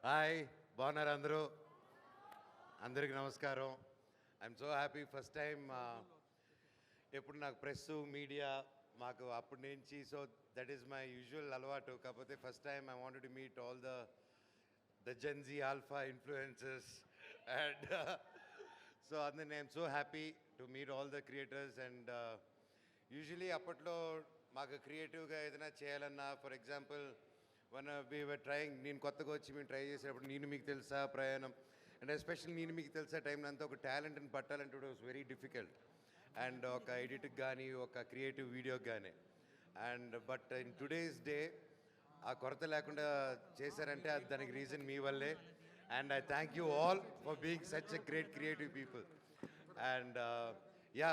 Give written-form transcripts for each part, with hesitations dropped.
Hi బాగున్నారు అందరూ అందరికీ నమస్కారం. I'm so happy first time ఎప్పుడు నాకు ప్రెస్ మీడియా మాకు అప్పటి నుంచి so that is my usual అలవాటు. కాకపోతే first time I wanted to meet all the Gen Z alpha influencers and so అందుకని I'm so happy to meet all the creators. And usually అప్పట్లో మాకు క్రియేటివ్గా ఏదైనా చేయాలన్నా for example one were trying నేను కొత్తగా వచ్చి మేము ట్రై చేసేటప్పుడు నేను మీకు తెలుసా ప్రయాణం అండ్ ఎస్పెషల్లీ నేను మీకు తెలుసా టైంలో అంతా ఒక టాలెంట్ని పట్టాలంటే it was very difficult and ఒక ఎడిట్కి కానీ ఒక క్రియేటివ్ వీడియోకి కానీ and but in today's day ఆ కొరత లేకుండా చేశారంటే అది దానికి రీజన్ మీ వల్లే. And I thank you all for being such a great creative people. And yeah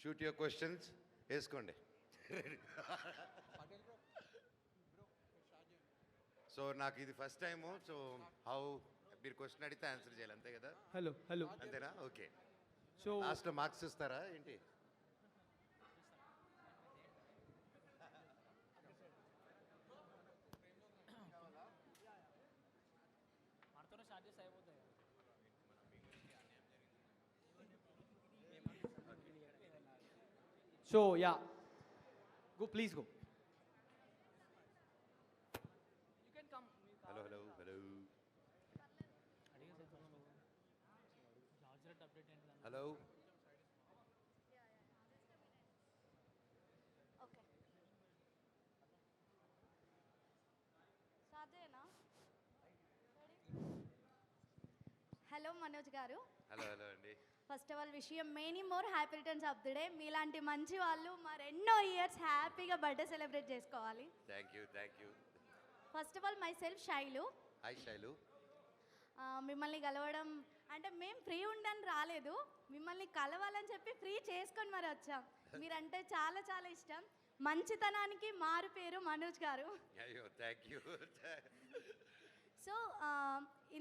shoot your questions వేసుకోండి. సో నాకు ఇది ఫస్ట్ టైము. సో హౌ మీరు క్వశ్చన్ అడిగితే ఆన్సర్ చేయాలి అంతే కదా? హలో అంతేనా? ఓకే. సో లాస్ట్లో మార్క్స్ ఇస్తారా ఏంటి? So yeah go please go. Hello hello hello hello. Okay సాధ్యనా? Hello Manoj garu. Hello hello అండి. First of all wish you many more happy returns of the day. మీలాంటి మంచి వాళ్ళు మరెన్నో ఇయర్స్ హ్యాపీగా బర్త్డే సెలబ్రేట్ చేసుకోవాలి. Thank you thank you. First of all myself Shailu. Hi Shailu. మిమ్మల్ని కలవడం అంటే మేము ఫ్రీ ఉండని రాలేదు, మిమ్మల్ని కలవాలని చెప్పి ఫ్రీ చేసుకొని మరి వచ్చాం. మీరంటే చాలా చాలా ఇష్టం. మంచితనానికి మారు పేరు మనోజ్ గారు. అయ్యో థ్యాంక్ యూ. సో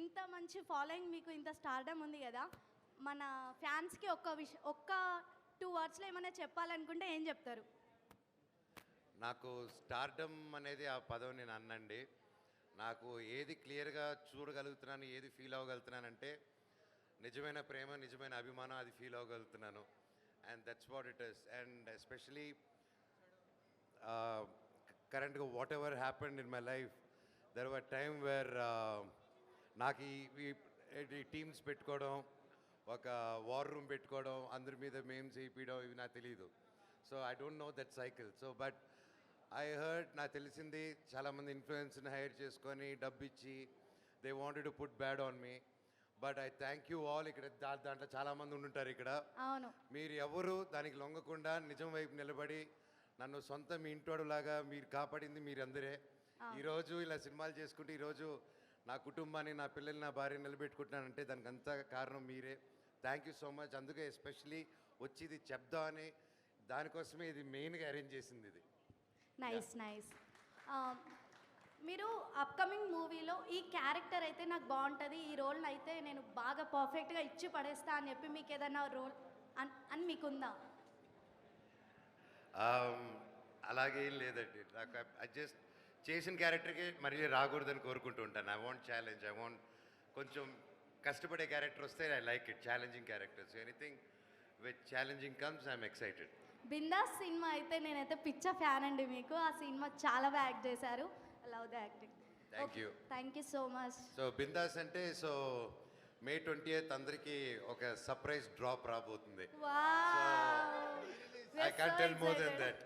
ఇంత మంచి ఫాలోయింగ్ మీకు, ఇంత స్టార్డమ్ ఉంది కదా, మన ఫ్యాన్స్కి ఒక్క 2 wordsలో ఏమైనా చెప్పాలనుకుంటే ఏం చెప్తారు? నాకు స్టార్డమ్ అనేది ఆ పదం నేను అన్నండి. నాకు ఏది క్లియర్గా చూడగలుగుతున్నాను, ఏది ఫీల్ అవ్వగలుగుతున్నానంటే నిజమైన ప్రేమ, నిజమైన అభిమానం అది ఫీల్ అవ్వగలుగుతున్నాను. And that's what it is. And especially కరెంట్గా whatever happened in my life there were time where నాకు ఈ టీమ్స్ పెట్టుకోవడం, ఒక వార్ రూమ్ పెట్టుకోవడం, అందరి మీద మేమ్స్ చేయించడం ఇవి నాకు తెలియదు. So I don't know that cycle. So but I heard, నాకు తెలిసింది చాలామంది ఇన్ఫ్లుయెన్స్ని హైర్ చేసుకొని డబ్బు ఇచ్చి they wanted to put bad on me. But I thank you all. ఇక్కడ దాంట్లో చాలామంది ఉండుంటారు ఇక్కడ. అవును. మీరు ఎవరు దానికి లొంగకుండా నిజం వైపు నిలబడి నన్ను సొంత మీ ఇంటోడులాగా మీరు కాపాడింది మీరందరే. ఈరోజు ఇలా సినిమాలు చేసుకుంటే ఈరోజు నా కుటుంబాన్ని, నా పిల్లల్ని, నా భార్యని నిలబెట్టుకుంటున్నానంటే దానికి అంతా కారణం మీరే. Thank you so much. అందుకే ఎస్పెషలీ వచ్చి ఇది చెప్దామని, దానికోసమే ఇది మెయిన్గా అరేంజ్ చేసింది ఇది. Nice nice. మీరు అప్కమింగ్ మూవీలో ఈ క్యారెక్టర్ అయితే నాకు బాగుంటుంది, ఈ రోల్ని అయితే నేను బాగా పర్ఫెక్ట్గా ఇచ్చి పడేస్తా అని చెప్పి మీకు ఏదైనా రోల్ అని మీకుందా? అలాగేం లేదండి. నాకు జస్ట్ చేసిన క్యారెక్టర్కి మళ్ళీ రాకూడదని కోరుకుంటూ ఉంటాను. I want challenge, I want కొంచెం కష్టపడే క్యారెక్టర్ వస్తే I like it. Challenging characters, anything with challenging comes I'm excited. Bindaas cinema అయితే నేనైతే పిచ్చ ఫ్యాన్ అండి మీకు. ఆ సినిమా చాలా బాగా యాక్ట్ చేశారు. Love the acting. Thank you. Thank you so much. So బిందాస్ అంటే సో May 20th అందరికీ ఒక సర్ప్రైజ్ డ్రాప్ రాబోతుంది. I can't tell more than that.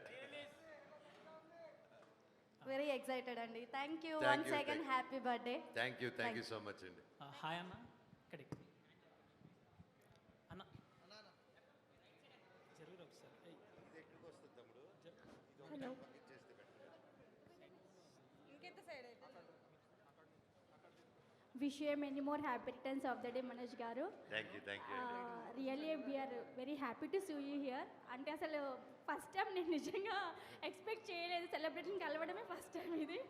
Very excited అండి. Thank you Thank once you, again. Happy birthday. Thank you so much అండి. Hi అన్న. ఇక్కడికి అన్న జరూర్ ఒకసారి. Hello. Wish you many more happy returns of the day Manoj garu. Thank you really we're very happy to see you here. అంటే అసలు first time నేను నిజంగా ఎక్స్పెక్ట్ చేయలేదు, సెలబ్రేషన్ కలవడమే ఫస్ట్ టైం ఇది.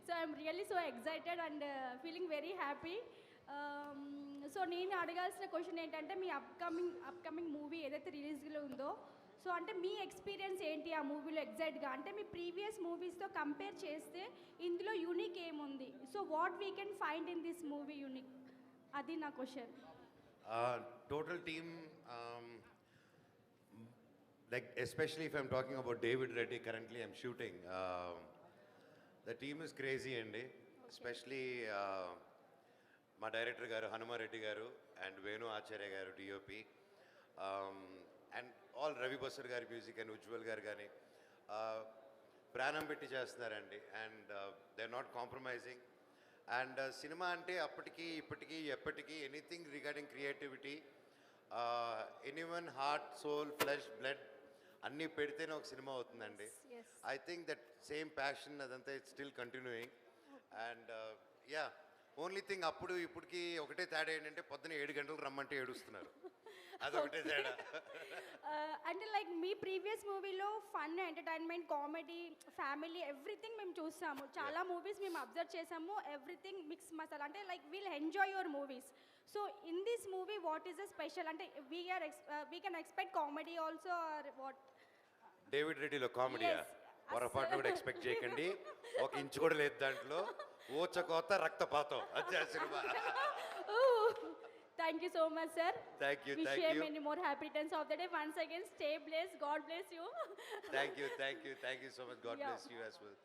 So I'm really so excited and feeling very happy. So నేను అడగాల్సిన question ఏంటంటే మీ అప్కమింగ్ మూవీ ఏదైతే రిలీజ్లో ఉందో సో అంటే మీ ఎక్స్పీరియన్స్ ఏంటి ఆ మూవీలో ఎగ్జాక్ట్గా, అంటే మీ ప్రీవియస్ మూవీస్తో కంపేర్ చేస్తే ఇందులో యూనిక్ ఏముంది? So what we can find in this movie unique, అది నా question. Total team, like especially if I'm talking about David Reddy, currently I'm shooting. The team is crazy అండి, especially మా director garu Hanumareddy garu and Venu Acharya garu DOP, and all Ravi Basar గారి music and Ujwal garu కానీ ప్రాణం పెట్టి చేస్తున్నారండి. And they are not compromising. And cinema అంటే అప్పటికి ఇప్పటికీ ఎప్పటికీ anything regarding creativity, anyone heart soul flesh blood అన్నీ పెడితేనే ఒక సినిమా అవుతుందండి. Yes. I think that same passion అదంతా it's still continuing. And yeah, only thing అప్పుడు ఇప్పటికి ఒకటే తేడా ఏంటంటే పొద్దున 7 గంటలు రమ్మంటే ఏడుస్తున్నారు, అదొకటే తేడా. అంటే లైక్ మీ ప్రీవియస్ మూవీలో fun, entertainment, comedy, family everything మేము చూసాము. చాలా మూవీస్ మేము అబ్జర్వ్ చేసాము, ఎవ్రీథింగ్ మిక్స్ మసాలా, అంటే like we'll enjoy your movies. So in this movie what is the special, అంటే we can expect comedy also or what? David రెడ్డిలో కామెడీయా? Yes. పొరపాటు కూడా ఎక్స్పెక్ట్ చేయకండి, ఒక ఇంచు కూడా లేదు దాంట్లో. ఊచకోత రక్తపాతం అదే ఆ cinema. Thank you so much, sir. Thank you, Wish thank you you. many more happy returns of the day. Once again, stay blessed. God bless you. Thank you so much. God Yeah. Bless you as well.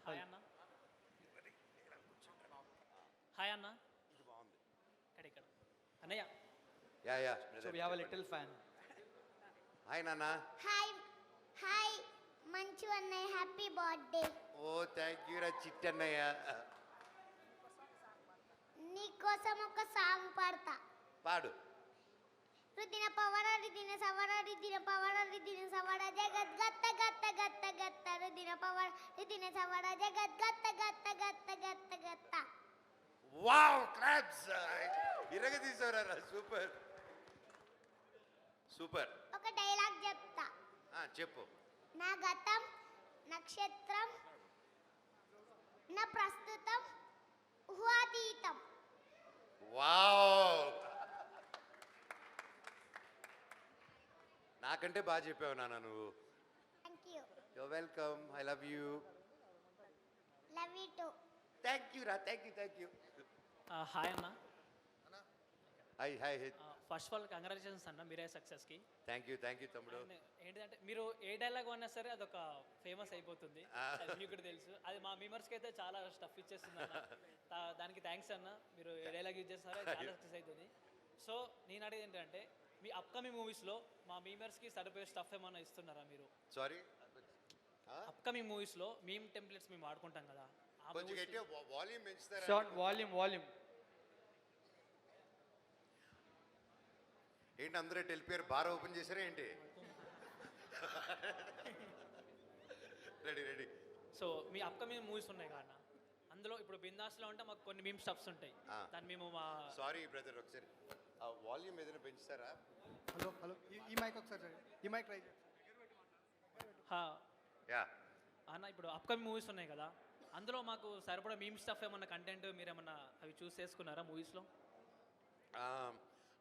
Hi అన్న. Hi అన్న. ఇక్కడ ఇక్కడ అన్నయ్య. Yeah so we have a little fan. Hi నాన్న. Hi hi Manchu అన్నయ్య, happy birthday. Oh thank you రా చిట్టన్నయ్య. నీకోసం ఒక సాంగ్ పాడతా. పాడు. రుదిన పవర రిదిన సవర రిదిన పవర రిదిన సవర జగత్ గత్త గత్త గత్త గత్త రుదిన పవర రిదిన సవర జగత్ గత్త గత్త గత్త గత్త గత్త. Wow, claps. ఇరగ తీసారా, సూపర్ సూపర్. ఒక డైలాగ్ చెప్తా. చెప్పు. నా గతం నక్షత్రం, నా ప్రస్తుతం ఊహాతీతం. వావ్, నాకంటే బాగా చెప్పావు నాన్న నువ్వు. Thank you. You welcome. I love you. Love you to. Thank you రా, థ్యాంక్ యూ. హాయ్ అన్న. Hi first of all congratulations అన్న, మీరే సక్సెస్కి. థ్యాంక్ యూ తమ్ముడు. ఏంటంటే మీరు ఏ డైలాగ్ అన్నా సరే అదొక ఫేమస్ అయిపోతుంది, అది మీకు కూడా తెలుసు. అది మా మెంబర్స్కి అయితే చాలా స్టఫ్ ఇచ్చేస్తుంది అన్న. దానికి థ్యాంక్స్ అన్న, మీరు ఏ డైలాగ్ యూజ్ చేస్తారో అది చాలా సక్సెస్ అవుతుంది. సో నేను అడిగేది ఏంటంటే మీ అప్కమింగ్ మూవీస్లో మా మెంబర్స్కి సరిపోయే స్టఫ్ ఏమన్నా ఇస్తున్నారా మీరు? సారీ, అప్కమింగ్ మూవీస్లో మేము టెంప్లెట్స్ మేము వాడుకుంటాం కదా, ఆ కొంచెం movies- గట్టిగా వాల్యూమ్ పెంచుతారా? Short volume. ఏంటి అందరూ వెళ్ళిపోయారు, బార్ ఓపెన్ చేశారా ఏంటి? రెడీ. సో మీ అప్కమింగ్ మూవీస్ ఉన్నాయి కదా, అందులో ఇప్పుడు బిందాస్లో ఉంటే మాకు కొన్ని మేము స్టఫ్స్ ఉంటాయి, దాన్ని మేము మా సారీ బ్రదర్, ఒకసారి ఆ వాల్యూమ్ ఏదైనా పెంచుతారా? హలో ఈ మైక్ ఒకసారి ఈ మైక్ ట్రై యా. అన్న ఇప్పుడు అప్కమింగ్ మూవీస్ ఉన్నాయి కదా, అందులో మాకు సరిపడా మేము స్టఫ్ ఏమన్నా కంటెంట్ మీరేమన్నా అవి చూస్ చేసుకున్నారా మూవీస్లో?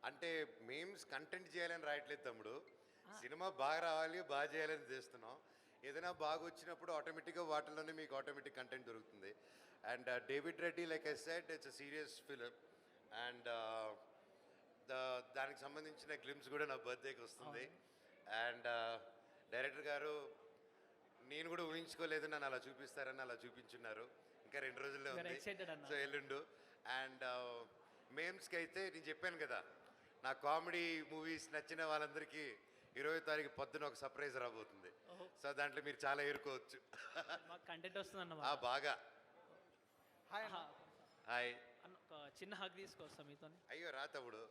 అంటే మేమ్స్ కంటెంట్ చేయాలని రాయట్లేదు తమ్ముడు, సినిమా బాగా రావాలి బాగా చేయాలని చేస్తున్నాం. ఏదైనా బాగా వచ్చినప్పుడు ఆటోమేటిక్గా వాటిలోనే మీకు ఆటోమేటిక్ కంటెంట్ దొరుకుతుంది. And David Reddy, like I said, it's a serious film. And దానికి సంబంధించిన గ్లిమ్స్ కూడా నా బర్త్డేకి వస్తుంది. అండ్ డైరెక్టర్ గారు నేను కూడా ఊహించుకోలేదు నన్ను అలా చూపిస్తారని అలా చూపించున్నారు. ఇంకా 2 రోజుల్లో ఉంది, excited అన్న. సో ఎల్లుండు. అండ్ మేమ్స్కి అయితే నేను చెప్పాను కదా, నా కామెడీ మూవీస్ నచ్చిన వాళ్ళందరికీ 20వ తారీఖు పొద్దున ఒక సర్ప్రైజ్ రాబోతుంది. సో దాంట్లో మీరు చాలా ఎరుకోవచ్చు. మాకు కంటెంట్ వస్తుంది అన్న. బాగా. Hi hi. అన్న ఒక చిన్న హక్ తీసుకొస్తాం మీతో. అయ్యో రా తమ్ముడు.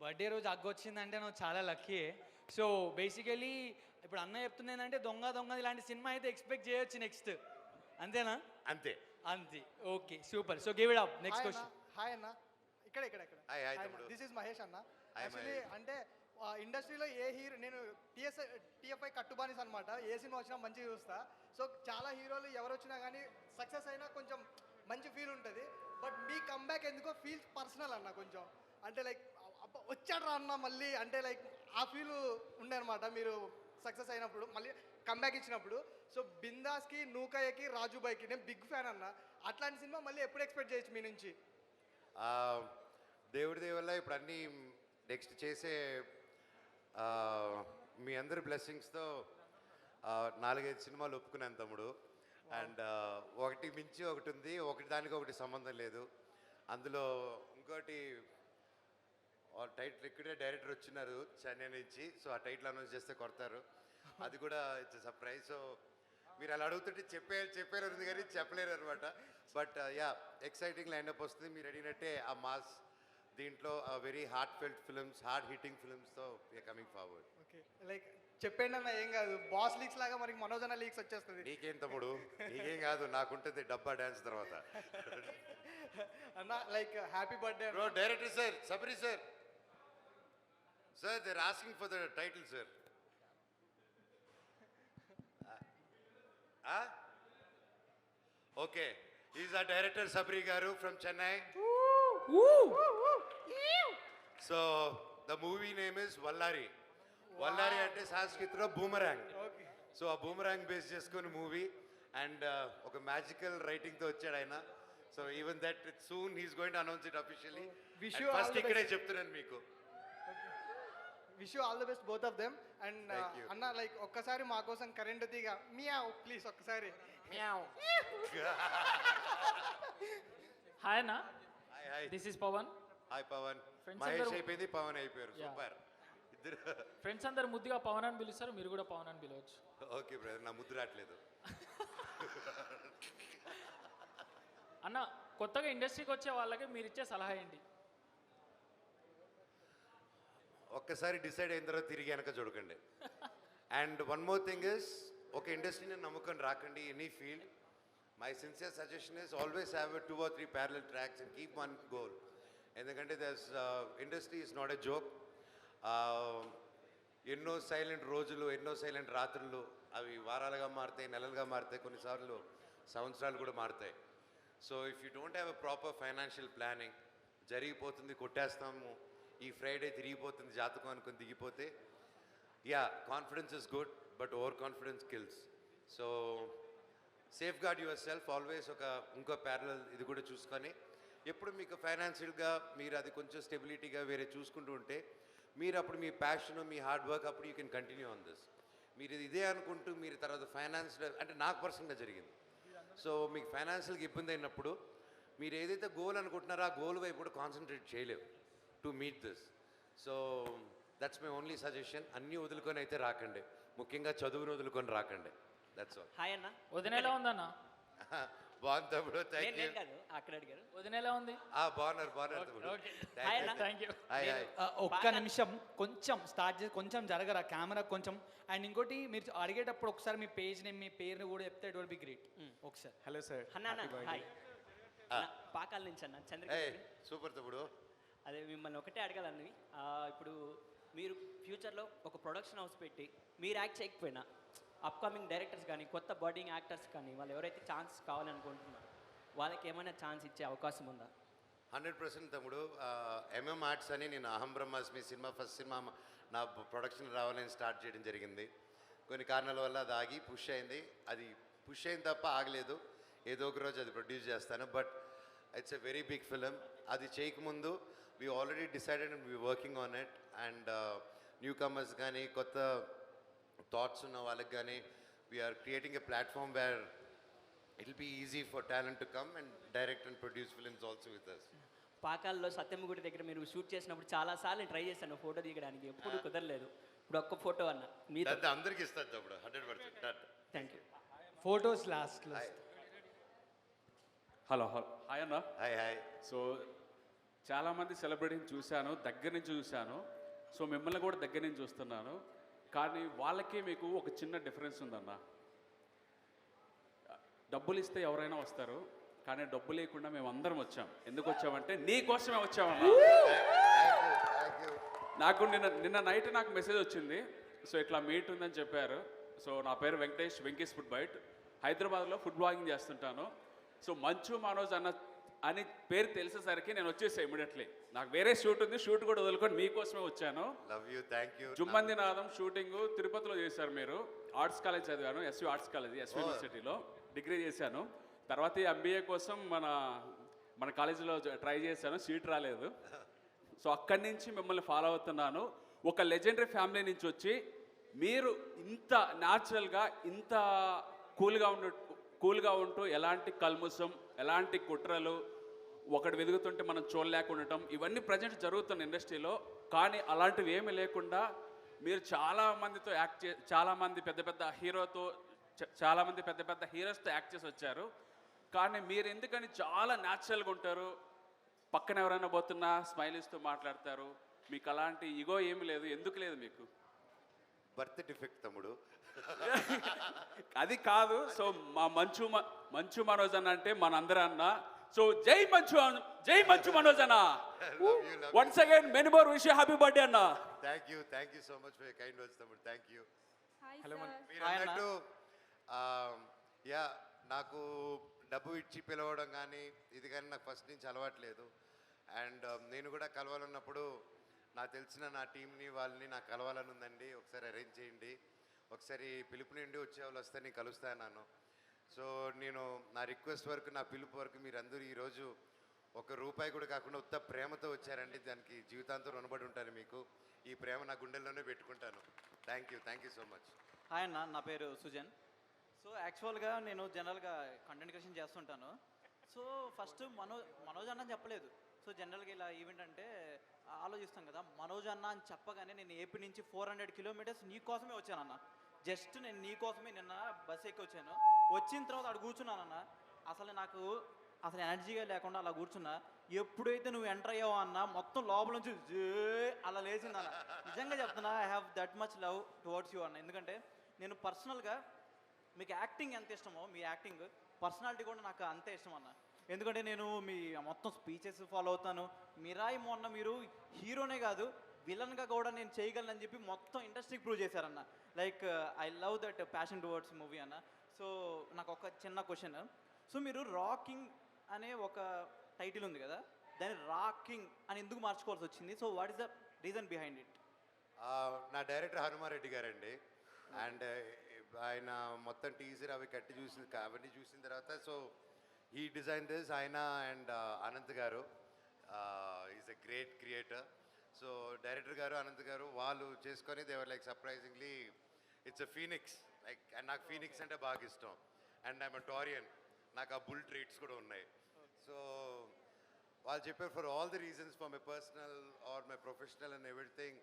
బర్త్డే రోజు అగ్గ వచ్చిందంటే నువ్వు చాలా లక్కీ. సో బేసికలీ ఇప్పుడు అన్న చెప్తుంది ఏంటంటే దొంగ ఇలాంటి సినిమా అయితే ఎక్స్పెక్ట్ చేయొచ్చు నెక్స్ట్, అంతేనా? అంతే. Okay super. So give it up. Next question. Hi అన్న. ఇక్కడ హాయ్ తమ్ముడు. దిస్ ఇస్ మహేష్ అన్న. Hi, actually Mahesh. అంటే ఇండస్ట్రీలో ఏ హీరో నేను టీఎఫ్ఐ కట్టుబానిస్ అనమాట. ఏ సినిమా వచ్చినా మంచిగా చూస్తా. సో చాలా హీరోలు ఎవరు వచ్చినా కానీ సక్సెస్ అయినా కొంచెం మంచి ఫీల్ ఉంటుంది. బట్ మీ కంబ్యాక్ ఎందుకో ఫీల్ పర్సనల్ అన్న కొంచెం. అంటే లైక్ వచ్చాడ్రా అన్న మళ్ళీ అంటే లైక్ ఆ ఫీల్ ఉండే అనమాట మీరు సక్సెస్ అయినప్పుడు మళ్ళీ కంబ్యాక్ ఇచ్చినప్పుడు. సో బిందాస్కి, నూకయ్యకి, రాజుబాయ్కి నేను బిగ్ ఫ్యాన్ అన్న. అట్లాంటి సినిమా మళ్ళీ ఎప్పుడు ఎక్స్పెక్ట్ చేయొచ్చు మీ నుంచి? దేవుడి దయ వల్ల ఇప్పుడు అన్నీ నెక్స్ట్ చేసే మీ అందరి బ్లెస్సింగ్స్తో 4-5 సినిమాలు ఒప్పుకున్నాను తమ్ముడు. అండ్ ఒకటి మించి ఒకటి ఉంది, ఒకటి దానికి ఒకటి సంబంధం లేదు. అందులో ఇంకోటి టైటిల్ ఇక్కడే డైరెక్టర్ వచ్చినారు చెన్నై నుంచి. సో ఆ టైటిల్ అనౌన్స్ చేస్తే కొడతారు. అది కూడా ఇట్స్ సర్ప్రైజ్. సో మీరు అలా అడుగుతుంటే చెప్పారు ఉంది కానీ చెప్పలేరు అనమాట. బట్ యా ఎక్సైటింగ్ లైన్అప్ వస్తుంది. మీరు అడిగినట్టే ఆ మాస్ దీంట్లో very heart felt films, heart hitting ఫిల్మ్స్తో we're coming forward. Okay like చెప్పండి అన్న, ఏం కాదు. బాస్ లీక్స్ లాగా మనకి మనోజ్ అన్న లీక్స్ వచ్చేస్తుంది. నీకేం తమ్ముడు, నీకేం కాదు, నాకుంటుంది డబ్బా డ్యాన్స్ తర్వాత. అన్న like happy birthday bro director sir, Sabari sir, sir they are asking for the title sir. Okay, is ఆ director Sabari garu from Chennai. So the movie name is Vallari. Vallari అంటే సంస్కృతిలో బూమరాంగ్. సో ఆ బూమరాంగ్ బేస్ చేసుకుని మూవీ. అండ్ ఒక మ్యాజికల్ రైటింగ్తో వచ్చాడు ఆయన. So even that soon he's going to announce it officially. Wish you all first the ఇక్కడే best. చెప్తున్నాను మీకు. Wish you all the best both of them. And Thank you. అన్న లైక్ ఒక్కసారి మా కోసం కరెంట్ తీగ మియావ్ ప్లీజ్ ఒక్కసారి. Hi అన్న, hi hi this is Pavan. Hi Pavan. Friends Mahesh అందరూ- అయిపోయింది, పవన్ అయిపోయారు. Yeah. సూపర్ ఇద్దరు. ఫ్రెండ్స్ అందరు ముద్దుగా పవన్ అని పిలుస్తారు, మీరు కూడా పవన్ అని పిలవచ్చు. ఓకే బ్రదర్, నా ముద్దు రావట్లేదు. అన్న, కొత్తగా ఇండస్ట్రీకి వచ్చే వాళ్ళకి మీరు ఇచ్చే సలహా ఏంటి? ఒక్కసారి డిసైడ్ అయిన తర్వాత తిరిగి వెనక చూడకండి. And one more thing is, ఒక ఇండస్ట్రీని నమ్ముకొని రాకండి. Any field, my sincere suggestion is always have 2 or 3 parallel tracks and keep one goal. ఎందుకంటే industry is not a joke. ఎన్నో సైలెంట్ రోజులు, ఎన్నో సైలెంట్ రాత్రులు, అవి వారాలుగా మారుతాయి, నెలలుగా మారుతాయి, కొన్నిసార్లు సంవత్సరాలు కూడా మారుతాయి. So if you don't have a proper financial planning, జరిగిపోతుంది కొట్టేస్తాము, ఈ ఫ్రైడే తిరిగిపోతుంది జాతకం అనుకుని దిగిపోతే, yeah confidence is good but overconfidence kills. So safeguard yourself always. ఇంకో ప్యారలల్ ఇది కూడా చూసుకొని, ఎప్పుడు మీకు ఫైనాన్షియల్గా మీరు అది కొంచెం స్టెబిలిటీగా వేరే చూసుకుంటూ ఉంటే, మీరు అప్పుడు మీ ప్యాషన్, మీ హార్డ్ వర్క్, అప్పుడు you can continue on this. మీరు ఇదే అనుకుంటూ మీరు తర్వాత ఫైనాన్స్, అంటే నాకు పర్సనల్గా జరిగింది. సో మీకు ఫైనాన్షియల్గా ఇబ్బంది అయినప్పుడు మీరు ఏదైతే గోల్ అనుకుంటున్నారో ఆ గోల్ వైపు కూడా కాన్సన్ట్రేట్ చేయలేవు to meet this. So that's my only suggestion. అన్నీ వదులుకొని అయితే రాకండి, ముఖ్యంగా చదువును వదులుకొని రాకండి. That's all. హాయ్ అన్న. వదిన ఎలా ఉందన్న? బాగుంది తమ్ముడు, థ్యాంక్ యూ. నేను కాదు, అక్కడ అడిగారు. వదిన ఎలా ఉంది? బాగున్నారు తమ్ముడు. హాయ్ అన్న. Thank you. Hi hi. ఒక్క నిమిషం కొంచెం స్టార్ట్ చేసి కొంచెం జరగరా కెమెరా కొంచెం. అండ్ ఇంకోటి, మీరు అడిగేటప్పుడు ఒకసారి మీ పేజ్ నేమ్, మీ పేరుని కూడా చెప్తే ఇట్ విల్ బి గ్రేట్. ఒకసారి. Hello sir. అన్న హాయ్. పాకాల నుంచి అన్న, చంద్రగిరి. సూపర్ తమ్ముడు. అదే మిమ్మల్ని ఒకటే అడగాలని, ఇప్పుడు మీరు ఫ్యూచర్లో ఒక ప్రొడక్షన్ హౌస్ పెట్టి మీరు యాక్ట్ చేయకపోయినా అప్కమింగ్ డైరెక్టర్స్ కానీ, కొత్త బర్డింగ్ యాక్టర్స్ కానీ, వాళ్ళు ఎవరైతే ఛాన్స్ కావాలనుకుంటున్నారో వాళ్ళకి ఏమైనా ఛాన్స్ ఇచ్చే అవకాశం ఉందా? 100% తమ్ముడు. ఎంఎం ఆర్ట్స్ అని, నేను అహం బ్రహ్మాస్మి సినిమా, ఫస్ట్ సినిమా నా ప్రొడక్షన్ రావాలని స్టార్ట్ చేయడం జరిగింది. కొన్ని కారణాల వల్ల అది ఆగి పుష్ అయింది. అది పుష్ అయింది తప్ప ఆగలేదు. ఏదో ఒక రోజు అది ప్రొడ్యూస్ చేస్తాను. But it's a very big film. అది చేయకముందు we already decided and we working on it. And newcomers కానీ, కొత్త థాట్స్ ఉన్న వాళ్ళకి కానీ, we're creating a platform where it will be easy for talent to come and direct and produce films also with us. పాకాల్లో సత్యమ్మ గుడి దగ్గర మీరు shoot చేసినప్పుడు చాలాసార్లు ట్రై చేశాను ఫోటో దిగడానికి, ఎప్పుడు కుదరలేదు. ఇప్పుడు ఒక్క ఫోటో అన్న మీతో. అందరికి ఇస్తాను తమ్ముడు, 100%. Thank you. ఫోటోస్ లాస్ట్లో. హలో హాయ్ అన్న. Hi hi. సో చాలామంది సెలబ్రిటీని చూశాను, దగ్గర నుంచి చూశాను. సో మిమ్మల్ని కూడా దగ్గర నుంచి చూస్తున్నాను. కానీ వాళ్ళకి మీకు ఒక చిన్న డిఫరెన్స్ ఉందన్న. డబ్బులు ఇస్తే ఎవరైనా వస్తారు, కానీ డబ్బు లేకుండా మేము అందరం వచ్చాం. ఎందుకు వచ్చామంటే నీ కోసమే వచ్చామన్నా. నాకు నిన్న నైట్ నాకు మెసేజ్ వచ్చింది. సో ఇట్లా మీట్ ఉందని చెప్పారు. సో నా పేరు వెంకటేష్, వెంకీస్ ఫుడ్ బైట్. హైదరాబాద్లో ఫుడ్ బ్లాగింగ్ చేస్తుంటాను. సో మంచు మనోజ్ అని పేరు తెలిసేసరికి నేను వచ్చేసాను ఇమీడియట్లీ. నాకు వేరే షూట్ ఉంది, షూట్ కూడా వదులుకొని మీకోసమే వచ్చాను. Love you, thank you. Jummandi Naadam shooting తిరుపతిలో చేశారు మీరు. ఆర్ట్స్ కాలేజ్ చదివాను, ఎస్యూ ఆర్ట్స్ కాలేజ్, ఎస్యూ యూనివర్సిటీలో డిగ్రీ చేశాను. తర్వాత ఎంబీఏ కోసం మన కాలేజీలో ట్రై చేశాను, సీట్ రాలేదు. సో అక్కడి నుంచి మిమ్మల్ని ఫాలో అవుతున్నాను. ఒక లెజెండరీ ఫ్యామిలీ నుంచి వచ్చి మీరు ఇంత న్యాచురల్గా, ఇంత కూల్గా ఉంటూ ఎలాంటి కల్ముసం, ఎలాంటి కుట్రలు, ఒకటి వెతుకుతుంటే మనం చూడలేకుండా ఉండటం, ఇవన్నీ ప్రజెంట్ జరుగుతున్న ఇండస్ట్రీలో. కానీ అలాంటివి ఏమీ లేకుండా మీరు చాలామందితో చాలామంది పెద్ద పెద్ద హీరోస్తో యాక్ట్ చేసి వచ్చారు. కానీ మీరు ఎందుకని చాలా న్యాచురల్గా ఉంటారు. పక్కన ఎవరైనా పోతున్నా స్మైల్ ఇస్తూ మాట్లాడతారు. మీకు అలాంటి ఇగో ఏమీ లేదు. ఎందుకు లేదు మీకు? బర్త్ డిఫెక్ట్ తమ్ముడు. అది కాదు. సో మా మంచు మనోజ్ అన్న అంటే మనందరూ అన్న. సో జై మంచు మనోజ్ అన్న. Once again many more wish you happy birthday అన్న. Thank you so much for your kind words తమ్ముడు. Thank you. హలో మీరు అన్నట్టు యా, నాకు డబ్బు ఇచ్చి పిలవడం కానీ ఇది కానీ నాకు ఫస్ట్ నుంచి అలవాట్లేదు. అండ్ నేను కూడా కలవాలన్నప్పుడు నాకు తెలిసిన నా టీంని వాళ్ళని నాకు కలవాలని ఉందండి, ఒకసారి అరేంజ్ చేయండి, ఒకసారి పిలుపు నుండి వచ్చే వాళ్ళు వస్తే నేను కలుస్తాను. సో నేను నా రిక్వెస్ట్ వరకు, నా పిలుపు వరకు మీరందరూ ఈరోజు ₹1 కూడా కాకుండా ఉత్త ప్రేమతో వచ్చారండి. దానికి జీవితాంతం రుణపడి ఉంటాను మీకు. ఈ ప్రేమ నా గుండెల్లోనే పెట్టుకుంటాను. Thank you so much. Hi అన్న, నా పేరు సుజన్. సో యాక్చువల్గా నేను జనరల్గా కంటెంట్ క్రియేషన్ చేస్తుంటాను. సో ఫస్ట్ మనోజ్ అన్న అని చెప్పలేదు. సో జనరల్గా ఇలా ఈవెంట్ అంటే ఆలోచిస్తాం కదా, మనోజ్ అన్న అని చెప్పగానే నేను ఏపీ నుంచి 400 కిలోమీటర్స్ నీ కోసమే వచ్చానన్న. జస్ట్ నేను నీ కోసమే నిన్న బస్ ఎక్కి వచ్చాను. వచ్చిన తర్వాత అక్కడ కూర్చున్నానన్న. నాకు అసలు ఎనర్జీగా లేకుండా అలా కూర్చున్నా. ఎప్పుడైతే నువ్వు ఎంటర్ అయ్యావో అన్న, మొత్తం లోపల నుంచి అలా లేచిందన్న. నిజంగా చెప్తున్నా, I have that much love towards you అన్న. ఎందుకంటే నేను పర్సనల్గా మీకు యాక్టింగ్ ఎంత ఇష్టమో, మీ యాక్టింగ్ పర్సనాలిటీ కూడా నాకు అంతే ఇష్టం అన్న. ఎందుకంటే నేను మీ మొత్తం స్పీచెస్ ఫాలో అవుతాను. మిరాయి మొన్న మీరు హీరోనే కాదు, విలన్గా కూడా నేను చేయగలనని చెప్పి మొత్తం ఇండస్ట్రీకి ప్రూవ్ చేశారన్న. Like I love that passion towards movie అన్న. సో నాకు ఒక చిన్న క్వశ్చన్. సో మీరు రాకింగ్ అనే ఒక టైటిల్ ఉంది కదా, దాన్ని రాకింగ్ అని ఎందుకు మార్చుకోవాల్సి వచ్చింది? So what is the reason behind it? నా డైరెక్టర్ హనుమారెడ్డి గారండి. అండ్ ఆయన మొత్తం టీజర్ అవన్నీ చూసిన తర్వాత సో ఈ డిజైన్ దిస్. ఆయన and Anant garu is a great creator. So director garu, Anant garu వాళ్ళు చేసుకొని దేవర్ like surprisingly it's a phoenix. Like and నాకు ఫీనిక్స్ అంటే బాగా ఇష్టం. అండ్ ఐఎమ్ టోరియన్, నాకు ఆ బుల్ ట్రీట్స్ కూడా ఉన్నాయి. సో వాళ్ళు చెప్పారు for all the reasons, for my personal or my professional and everything.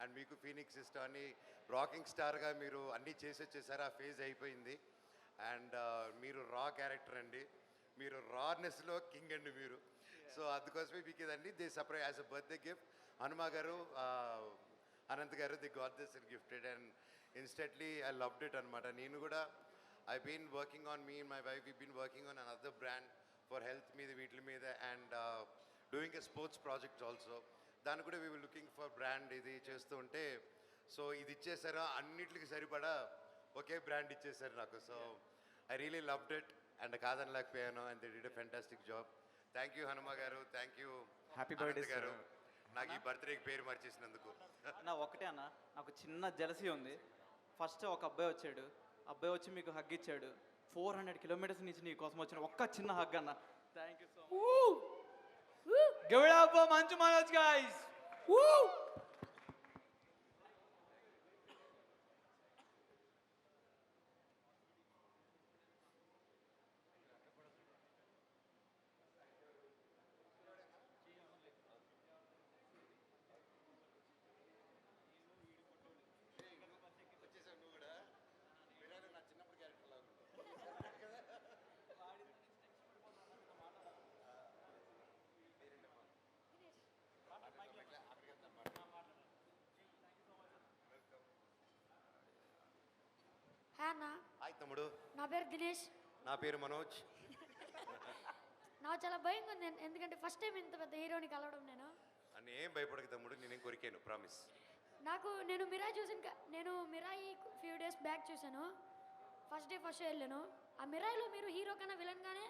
And మీకు ఫీనిక్స్ ఇష్టం అని రాకింగ్ స్టార్గా మీరు అన్నీ చేసి వచ్చేసారు. ఆ ఫేజ్ అయిపోయింది. అండ్ మీరు రా క్యారెక్టర్ అండి, మీరు రానెస్లో కింగ్ అండి మీరు. సో అందుకోసమే మీకు ఇదండి they surprise as a birthday gift. Hanuma గారు, అనంత్ గారు, they got this and gifted and instantly I loved it అనమాట. నేను కూడా I been working on me and my wife, we been working on another brand for health మీద, వీటి మీద, and doing a sports project also. దాన్ని కూడా we will looking for brand ఇది చేస్తూ ఉంటే, సో ఇది ఇచ్చేసారు, అన్నిటికి సరిపడా ఒకే బ్రాండ్ ఇచ్చేసారు నాకు. So I really loved it and కాదనలేకపోయాను. And they did a fantastic job. Thank you Hanuma garu, thank you happy birthday గారు, నాకు ఈ బర్త్డేకి పేరు మార్చేసినందుకు. ఒకటే అన్న, నాకు చిన్న జలసీ ఉంది. ఫస్ట్ ఒక అబ్బాయి వచ్చాడు, అబ్బాయి వచ్చి మీకు హగ్ ఇచ్చాడు. 400 కిలోమీటర్స్ నుంచి నీ కోసం వచ్చిన ఒక్క చిన్న హగ్ అన్న. Thank you so much. Give it up for Manchu Manoj, guys. Woo! అన్న, హాయ్ తమ్ముడు. నా పేరు దినేష్. నా పేరు మనోజ్. నాకు చాలా భయంగా ఉంది, ఎందుకంటే ఫస్ట్ టైం ఇంత పెద్ద హీరోని కలవడం నేను. అని ఏం భయపడక తమ్ముడు, నేనేం కొరికాను, ప్రామిస్. నేను మిరాయి చూసాను. నేను మిరాయి ఫ్యూ డేస్ బ్యాక్ చూశాను. ఫస్ట్ షో వెళ్ళాను. ఆ మిరాయిలో మీరు హీరో కన్నా విలన్ గానే,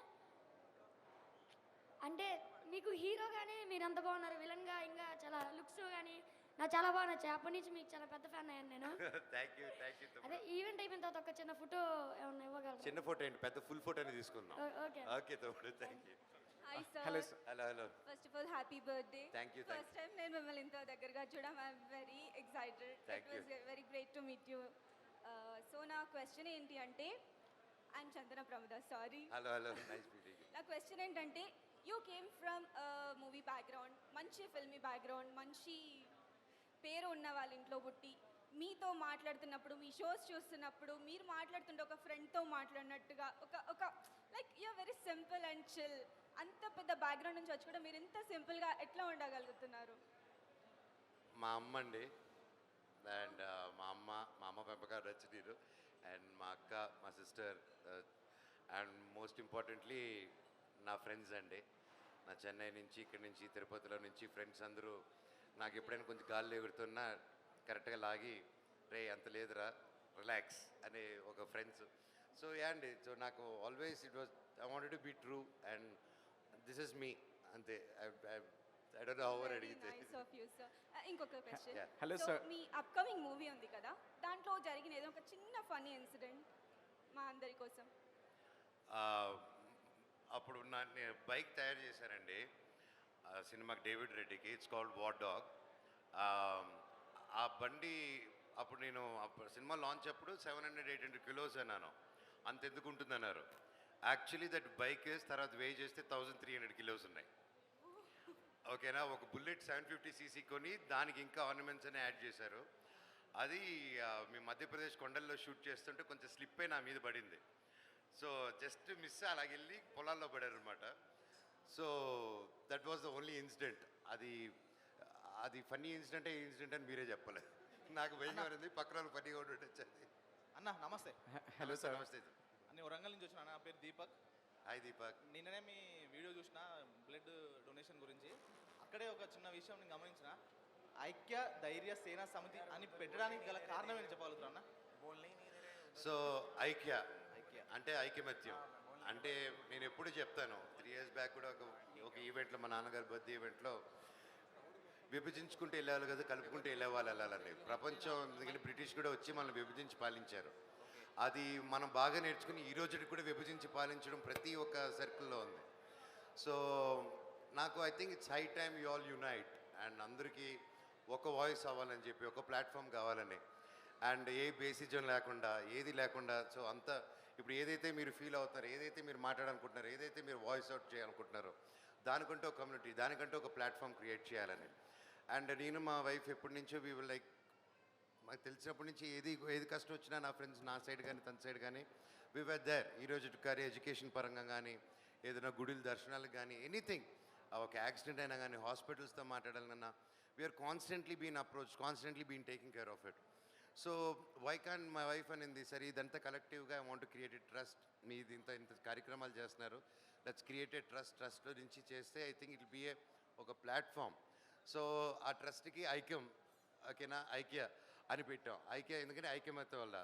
అంటే మీకు హీరోగానే మీరు అంత బాగున్నారు, విలన్గా ఇంకా చాలా లుక్స్ కానీ నాకు చాలా బాగా నచ్చాయి. అప్పటి నుంచి మీకు చాలా పెద్ద ఫ్యాన్ అయ్యాను నేను. థ్యాంక్ యూ అదే ఈవెంట్ అయిపోయిన తర్వాత ఒక చిన్న ఫోటో ఏమన్నా ఇవ్వగలరు? చిన్న ఫోటో ఏంటి, పెద్ద ఫుల్ ఫోటోని తీసుకుందాం. ఓకే ఓకే తమ్ముడు, thank you. Hi sir. Hello hello. First of all happy birthday. Thank you. First time నేను మిమ్మల్ని ఇంత దగ్గరగా చూడడం I'm very excited. Thank it was very great to meet you. So నా క్వశ్చన్ ఏంటి అంటే, I'm Chandana Pramoda, sorry. Hello hello, nice meeting. నా question ఏంటంటే, you came from movie background, మంచి ఫిల్మీ బ్యాక్గ్రౌండ్, మంచి పేరు ఉన్న వాళ్ళ ఇంట్లో పుట్టి, మీతో మాట్లాడుతున్నప్పుడు, మీ షోస్ చూస్తున్నప్పుడు మీరు మాట్లాడుతుంటే ఒక ఫ్రెండ్తో మాట్లాడినట్టుగా, ఒక ఒక like you're very simple and chill. అంత పెద్ద బ్యాక్గ్రౌండ్ నుంచి వచ్చి కూడా మీరు ఇంత సింపుల్గా ఎట్లా ఉండగలుగుతున్నారు? మా అమ్మ అండి, అండ్ మా అమ్మ పెంపకాలు రచనీరు, అండ్ మా అక్క, మా సిస్టర్, అండ్ మోస్ట్ ఇంపార్టెంట్లీ నా ఫ్రెండ్స్ అండి. నా చెన్నై నుంచి, ఇక్కడి నుంచి, తిరుపతిలో నుంచి ఫ్రెండ్స్ అందరూ నాకు ఎప్పుడైనా కొంచెం గాల్లో ఎగురుతున్నా కరెక్ట్గా లాగి, రే అంత లేదురా, రిలాక్స్ అనే ఒక ఫ్రెండ్స్. సో యా అండి, సో నాకు always it was, I wanted to be true and this is me, అంతే. ఐ డోంట్ నో హౌ అడిగితే. Nice of you sir. ఇంకొక క్వశ్చన్. Hello so sir. మీ అప్కమింగ్ మూవీ ఉంది కదా, దాంట్లో జరిగిన ఏదో ఒక చిన్న ఫన్నీ ఇన్సిడెంట్ మా అందరి కోసం. అప్పుడు నేను బైక్ తయారు చేశానండి సినిమాకి, డేవిడ్ రెడ్డికి. It's called war dog. ఆ బండి అప్పుడు నేను సినిమా లాంచ్ అప్పుడు 700-800 కిలోస్ అన్నాను. అంతెందుకు ఉంటుంది అన్నారు. యాక్చువల్లీ దట్ బైక్ తర్వాత వే చేస్తే 1300 కిలోస్ ఉన్నాయి. ఓకేనా, ఒక బుల్లెట్ 750cc కొని దానికి ఇంకా ఆర్నమెంట్స్ అని యాడ్ చేశారు. అది మేము మధ్యప్రదేశ్ కొండల్లో షూట్ చేస్తుంటే కొంచెం స్లిప్ అయి నా మీద పడింది. సో జస్ట్ మిస్ అలాగెళ్ళి పొలాల్లో పడారు అనమాట. So that was the only incident. అది ఫన్నీ ఇన్సిడెంట్ అని మీరే చెప్పలేదు. నాకు భయం ఉంది, పక్కన వాళ్ళు ఫన్నీగా ఉండొచ్చు. అన్న నమస్తే. Hello sir. నమస్తే. నేను వరంగల్ నుంచి వచ్చిన. నా పేరు దీపక్. హాయ్ దీపక్. నిన్ననే మీ వీడియో చూసిన బ్లడ్ డొనేషన్ గురించి. అక్కడే ఒక చిన్న విషయం నేను గమనించిన, ఐక్య ధైర్య సేనా సమితి అని పెట్టడానికి గల కారణం ఏంటి చెప్పగలుగుతారు అన్న? సో ఐక్య అంటే ఐకమత్యం. అంటే నేను ఎప్పుడు చెప్తాను, 3 years బ్యాక్ కూడా ఒక ఈవెంట్లో, మా నాన్నగారి బర్త్డే ఈవెంట్లో, విభజించుకుంటూ వెళ్ళేవాళ్ళు కదా, కలుపుకుంటూ వెళ్ళేవాళ్ళు వెళ్ళాలని. ప్రపంచం ఎందుకంటే బ్రిటిష్ కూడా వచ్చి మనల్ని విభజించి పాలించారు. అది మనం బాగా నేర్చుకుని ఈ రోజుకి కూడా విభజించి పాలించడం ప్రతి ఒక్క సర్కిల్లో ఉంది. సో నాకు I think it's high time you all unite and అందరికీ ఒక వాయిస్ అవ్వాలని చెప్పి, ఒక ప్లాట్ఫామ్ కావాలని, అండ్ ఏ బేసిజం లేకుండా, ఏది లేకుండా. సో అంతా ఇప్పుడు ఏదైతే మీరు ఫీల్ అవుతారో, ఏదైతే మీరు మాట్లాడాలనుకుంటున్నారో, ఏదైతే మీరు వాయిస్ అవుట్ చేయాలనుకుంటున్నారో, దానికంటే ఒక కమ్యూనిటీ, దానికంటే ఒక ప్లాట్ఫామ్ క్రియేట్ చేయాలని. అండ్ నేను మా వైఫ్ ఎప్పటి నుంచో వీ విల్ లైక్, మాకు తెలిసినప్పటి నుంచి ఏది కష్టం వచ్చినా నా ఫ్రెండ్స్ నా సైడ్ కానీ తన సైడ్ కానీ వి వర్ దేర్. ఈరోజు కానీ ఎడ్యుకేషన్ పరంగా కానీ, ఏదైనా గుడిల దర్శనాలకు కానీ, ఎనీథింగ్, ఒక యాక్సిడెంట్ అయినా కానీ, హాస్పిటల్స్తో మాట్లాడాలన్నా, we're constantly been approach, constantly been taking care of it. So why can my wife అనింది, సరే ఇదంతా కలెక్టివ్గా ఐ వాంట్ క్రియేట్ ట్రస్ట్. మీది ఇంత కార్యక్రమాలు చేస్తున్నారు, లెట్స్ క్రియేటెడ్ ట్రస్ట్లో నుంచి చేస్తే ఐ థింక్ ఇట్ బి ఒక ప్లాట్ఫామ్. సో ఆ ట్రస్ట్కి ఐక్యం, ఓకేనా, ఐక్య అని పెట్టాం. ఐక్య ఎందుకంటే ఐక్యమత్యం వల్ల.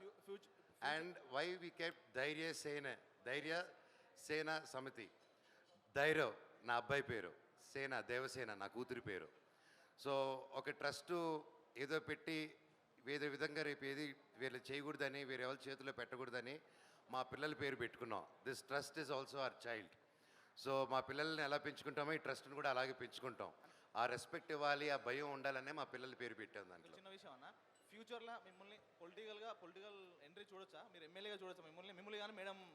అండ్ వై వి కెప్ట్ ధైర్య సేన సమితి. ధైర్యం నా అబ్బాయి పేరు, సేన దేవసేన నా కూతురి పేరు. సో ఒక ట్రస్టు ఏదో పెట్టి వేరే విధంగా రేపు ఏది వీళ్ళు చేయకూడదని, వేరే ఎవరి చేతిలో పెట్టకూడదని మా పిల్లల పేరు పెట్టుకున్నాం. This trust is also our child. So మా పిల్లల్ని ఎలా పెంచుకుంటామో ఈ ట్రస్ట్ని కూడా అలాగే పెంచుకుంటాం. ఆ రెస్పెక్ట్ ఇవ్వాలి, ఆ భయం ఉండాలనే మా పిల్లల పేరు పెట్టాం దాంట్లో. చిన్న విషయం అన్న, ఫ్యూచర్లో మిమ్మల్ని పొలిటికల్ ఎంట్రీ చూడొచ్చా? మీరు ఎమ్మెల్యేగా చూడొచ్చా మిమ్మల్ని కానీ,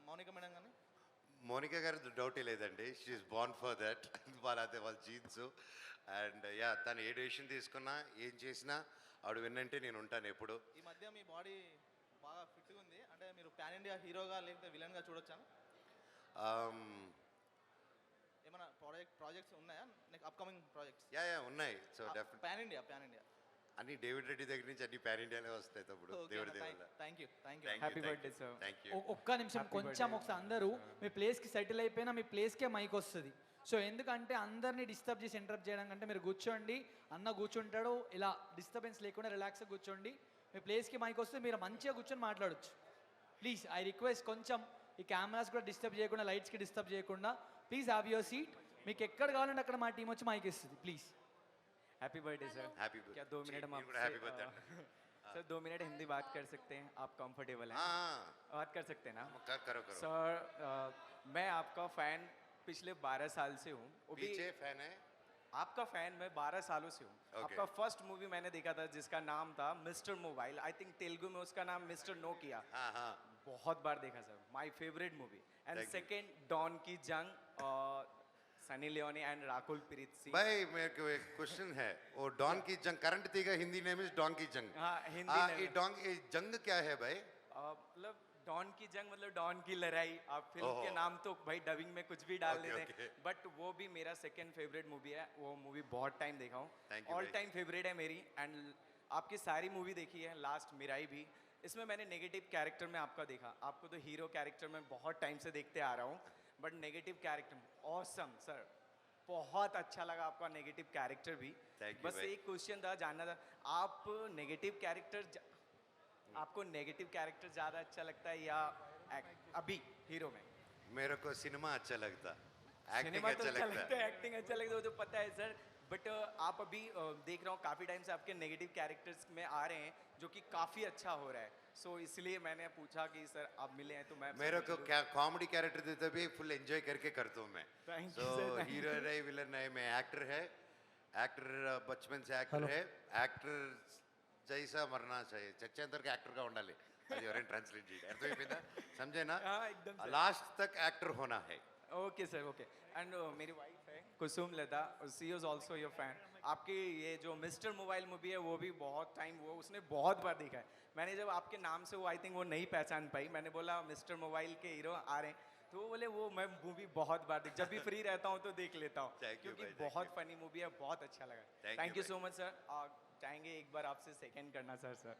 మౌనిక మేడం కానీ? మౌనిక గారి డౌటే లేదండి, షీఈస్ బోర్న్ ఫర్ దట్. వాళ్ళ జీన్స్. అండ్ యా, తను ఏ డెసిషన్ తీసుకున్నా, ఏం చేసినా ఆవిడ విన్నంటే నేను ఉంటాను ఎప్పుడు. ఈ మధ్య మీ బాడీ బాగా ఫిట్గా ఉంది, అంటే మీరు పాన్ ఇండియా హీరోగా లేకపోతే విలన్గా చూడొచ్చా? ఏమైనా ప్రాజెక్ట్స్ ఉన్నాయా నెక్స్ట్ అప్కమింగ్ ప్రాజెక్ట్స్? యా ఉన్నాయి. సో డెఫినెట్ పాన్ ఇండియా అన్ని డేవిడ్ రెడ్డి దగ్గర నుంచి అన్ని పాన్ ఇండియానే వస్తాయి తప్పుడు. దేవుడి దేవుళ్ళ. Thank you. Happy birthday sir. Thank you. ఒక్క నిమిషం, కొంచెం ఒకసారి అందరూ మీ ప్లేస్కి సెటిల్ అయిపోయినా మీ ప్లేస్కే మైక్ వస్తుంది. సో ఎందుకంటే అందరినీ డిస్టర్బ్ చేసి ఇంటరప్ట్ చేయడం కంటే మీరు కూర్చోండి, అన్న కూర్చుంటాడు, ఇలా డిస్టర్బెన్స్ లేకుండా రిలాక్స్గా కూర్చోండి. మీ ప్లేస్కి మైక్ వస్తే మీరు మంచిగా కూర్చొని మాట్లాడొచ్చు. ప్లీజ్ ఐ రిక్వెస్ట్, కొంచెం ఈ కెమెరాస్ కూడా డిస్టర్బ్ చేయకుండా, లైట్స్కి డిస్టర్బ్ చేయకుండా ప్లీజ్ హ్యావ్ యువర్ సీట్. మీకు ఎక్కడ కావాలంటే అక్కడ మా టీం వచ్చి మైక్ ఇస్తుంది. Please. Happy birthday sir. Happy क्या 2 मिनट हम happy birthday sir 2 minute Hindi बात कर सकते हैं? आप कंफर्टेबल हैं? हाँ बात कर सकते हैं ना? करो सर मैं आपका फ़ैन पिछले 12 साल से हूँ. वो भी पीछे फैन है आपका फ़ैन मैं 12 सालों से हूँ. Okay. आपका फर्स्ट मूवी मैंने देखा था जिसका नाम था mister mobile. I think Telugu में उसका नाम मिस्टर नोकिया. हाँ हाँ बहुत बार देखा sir. My favourite movie. And Thank you. Second Don की जंग, सनी लियोनी एंड राकुल प्रीत सिंह. भाई मेरे को एक क्वेश्चन है, वो डॉन की जंग करंट थी का हिंदी नेम इज डॉन की जंग. हाँ हिंदी हाँ में ये डॉन ये जंग क्या है भाई? मतलब डॉन की जंग मतलब डॉन की लड़ाई. आप फिल्म ओहो। के नाम तो भाई डबिंग में कुछ भी डाल Okay, देते okay. हैं, बट वो भी मेरा सेकंड फेवरेट मूवी है. वो मूवी बहुत टाइम देखा हूँ. Thank you ऑल भाई. टाइम फेवरेट है मेरी. एंड आपकी सारी मूवी देखी है, लास्ट मिराई भी. इसमें मैंने नेगेटिव कैरेक्टर में आपका देखा. आपको तो हीरो कैरेक्टर में बहुत टाइम से देखते आ रहा हूँ, but negative character awesome sir. बहुत अच्छा लगा आपका नेगेटिव कैरेक्टर भी. Thank you बस भाई. एक क्वेश्चन था, जानना था आप नेगेटिव कैरेक्टर आपको नेगेटिव कैरेक्टर ज़्यादा अच्छा लगता है या अभी हीरो में? मेरे को सिनेमा अच्छा लगता, एक्टिंग सिनेमा तो अच्छा लगता है, एक्टिंग अच्छा लगता है, वो तो पता है सर. बट आप अभी देख रहा हूँ काफ़ी टाइम से आपके नेगेटिव कैरेक्टर्स में आ रहे हैं जो कि काफ़ी अच्छा हो रहा है. सो इसलिए मैंने पूछा कि सर आप मिले हैं तो मैं मेरे को क्या कॉमेडी कैरेक्टर देता भी फुल एंजॉय करके करता हूँ मैं. Thank so you, sir, thank hero रहे विलन रहे, मैं एक्टर है, एक्टर बचपन से एक्टर है, एक्टर जैसा मरना चाहिए, చచ్చేంత వరకు యాక్టర్ గా ఉండాలి. అది ఎవరైనా ట్రాన్స్లేట్ చేయండి, అర్థమైపోయిందా? समझे हाँ एकदम सर. लास्ट तक एक्टर होना है. Okay sir okay. एंड मेरी वाइफ है कुसुम लता, सी इज़ ऑल्सो योर फैन. आपकी ये जो मिस्टर मोबाइल मूवी है वो भी बहुत टाइम वो उसने बहुत बार देखा है. मैंने जब आपके नाम से वो आई थिंक वो नहीं पहचान पाई, मैंने बोला मिस्टर मोबाइल के हीरो आ रहे हैं, तो वो बोले वो मैं मूवी बहुत बार देख, जब भी फ्री रहता हूँ तो देख लेता हूँ. Thank you क्योंकि भाई, thank बहुत you. फनी मूवी है, बहुत अच्छा लगा. Thank thank you you so much sir. चाहेंगे एक बार आपसे सेकंड करना सर.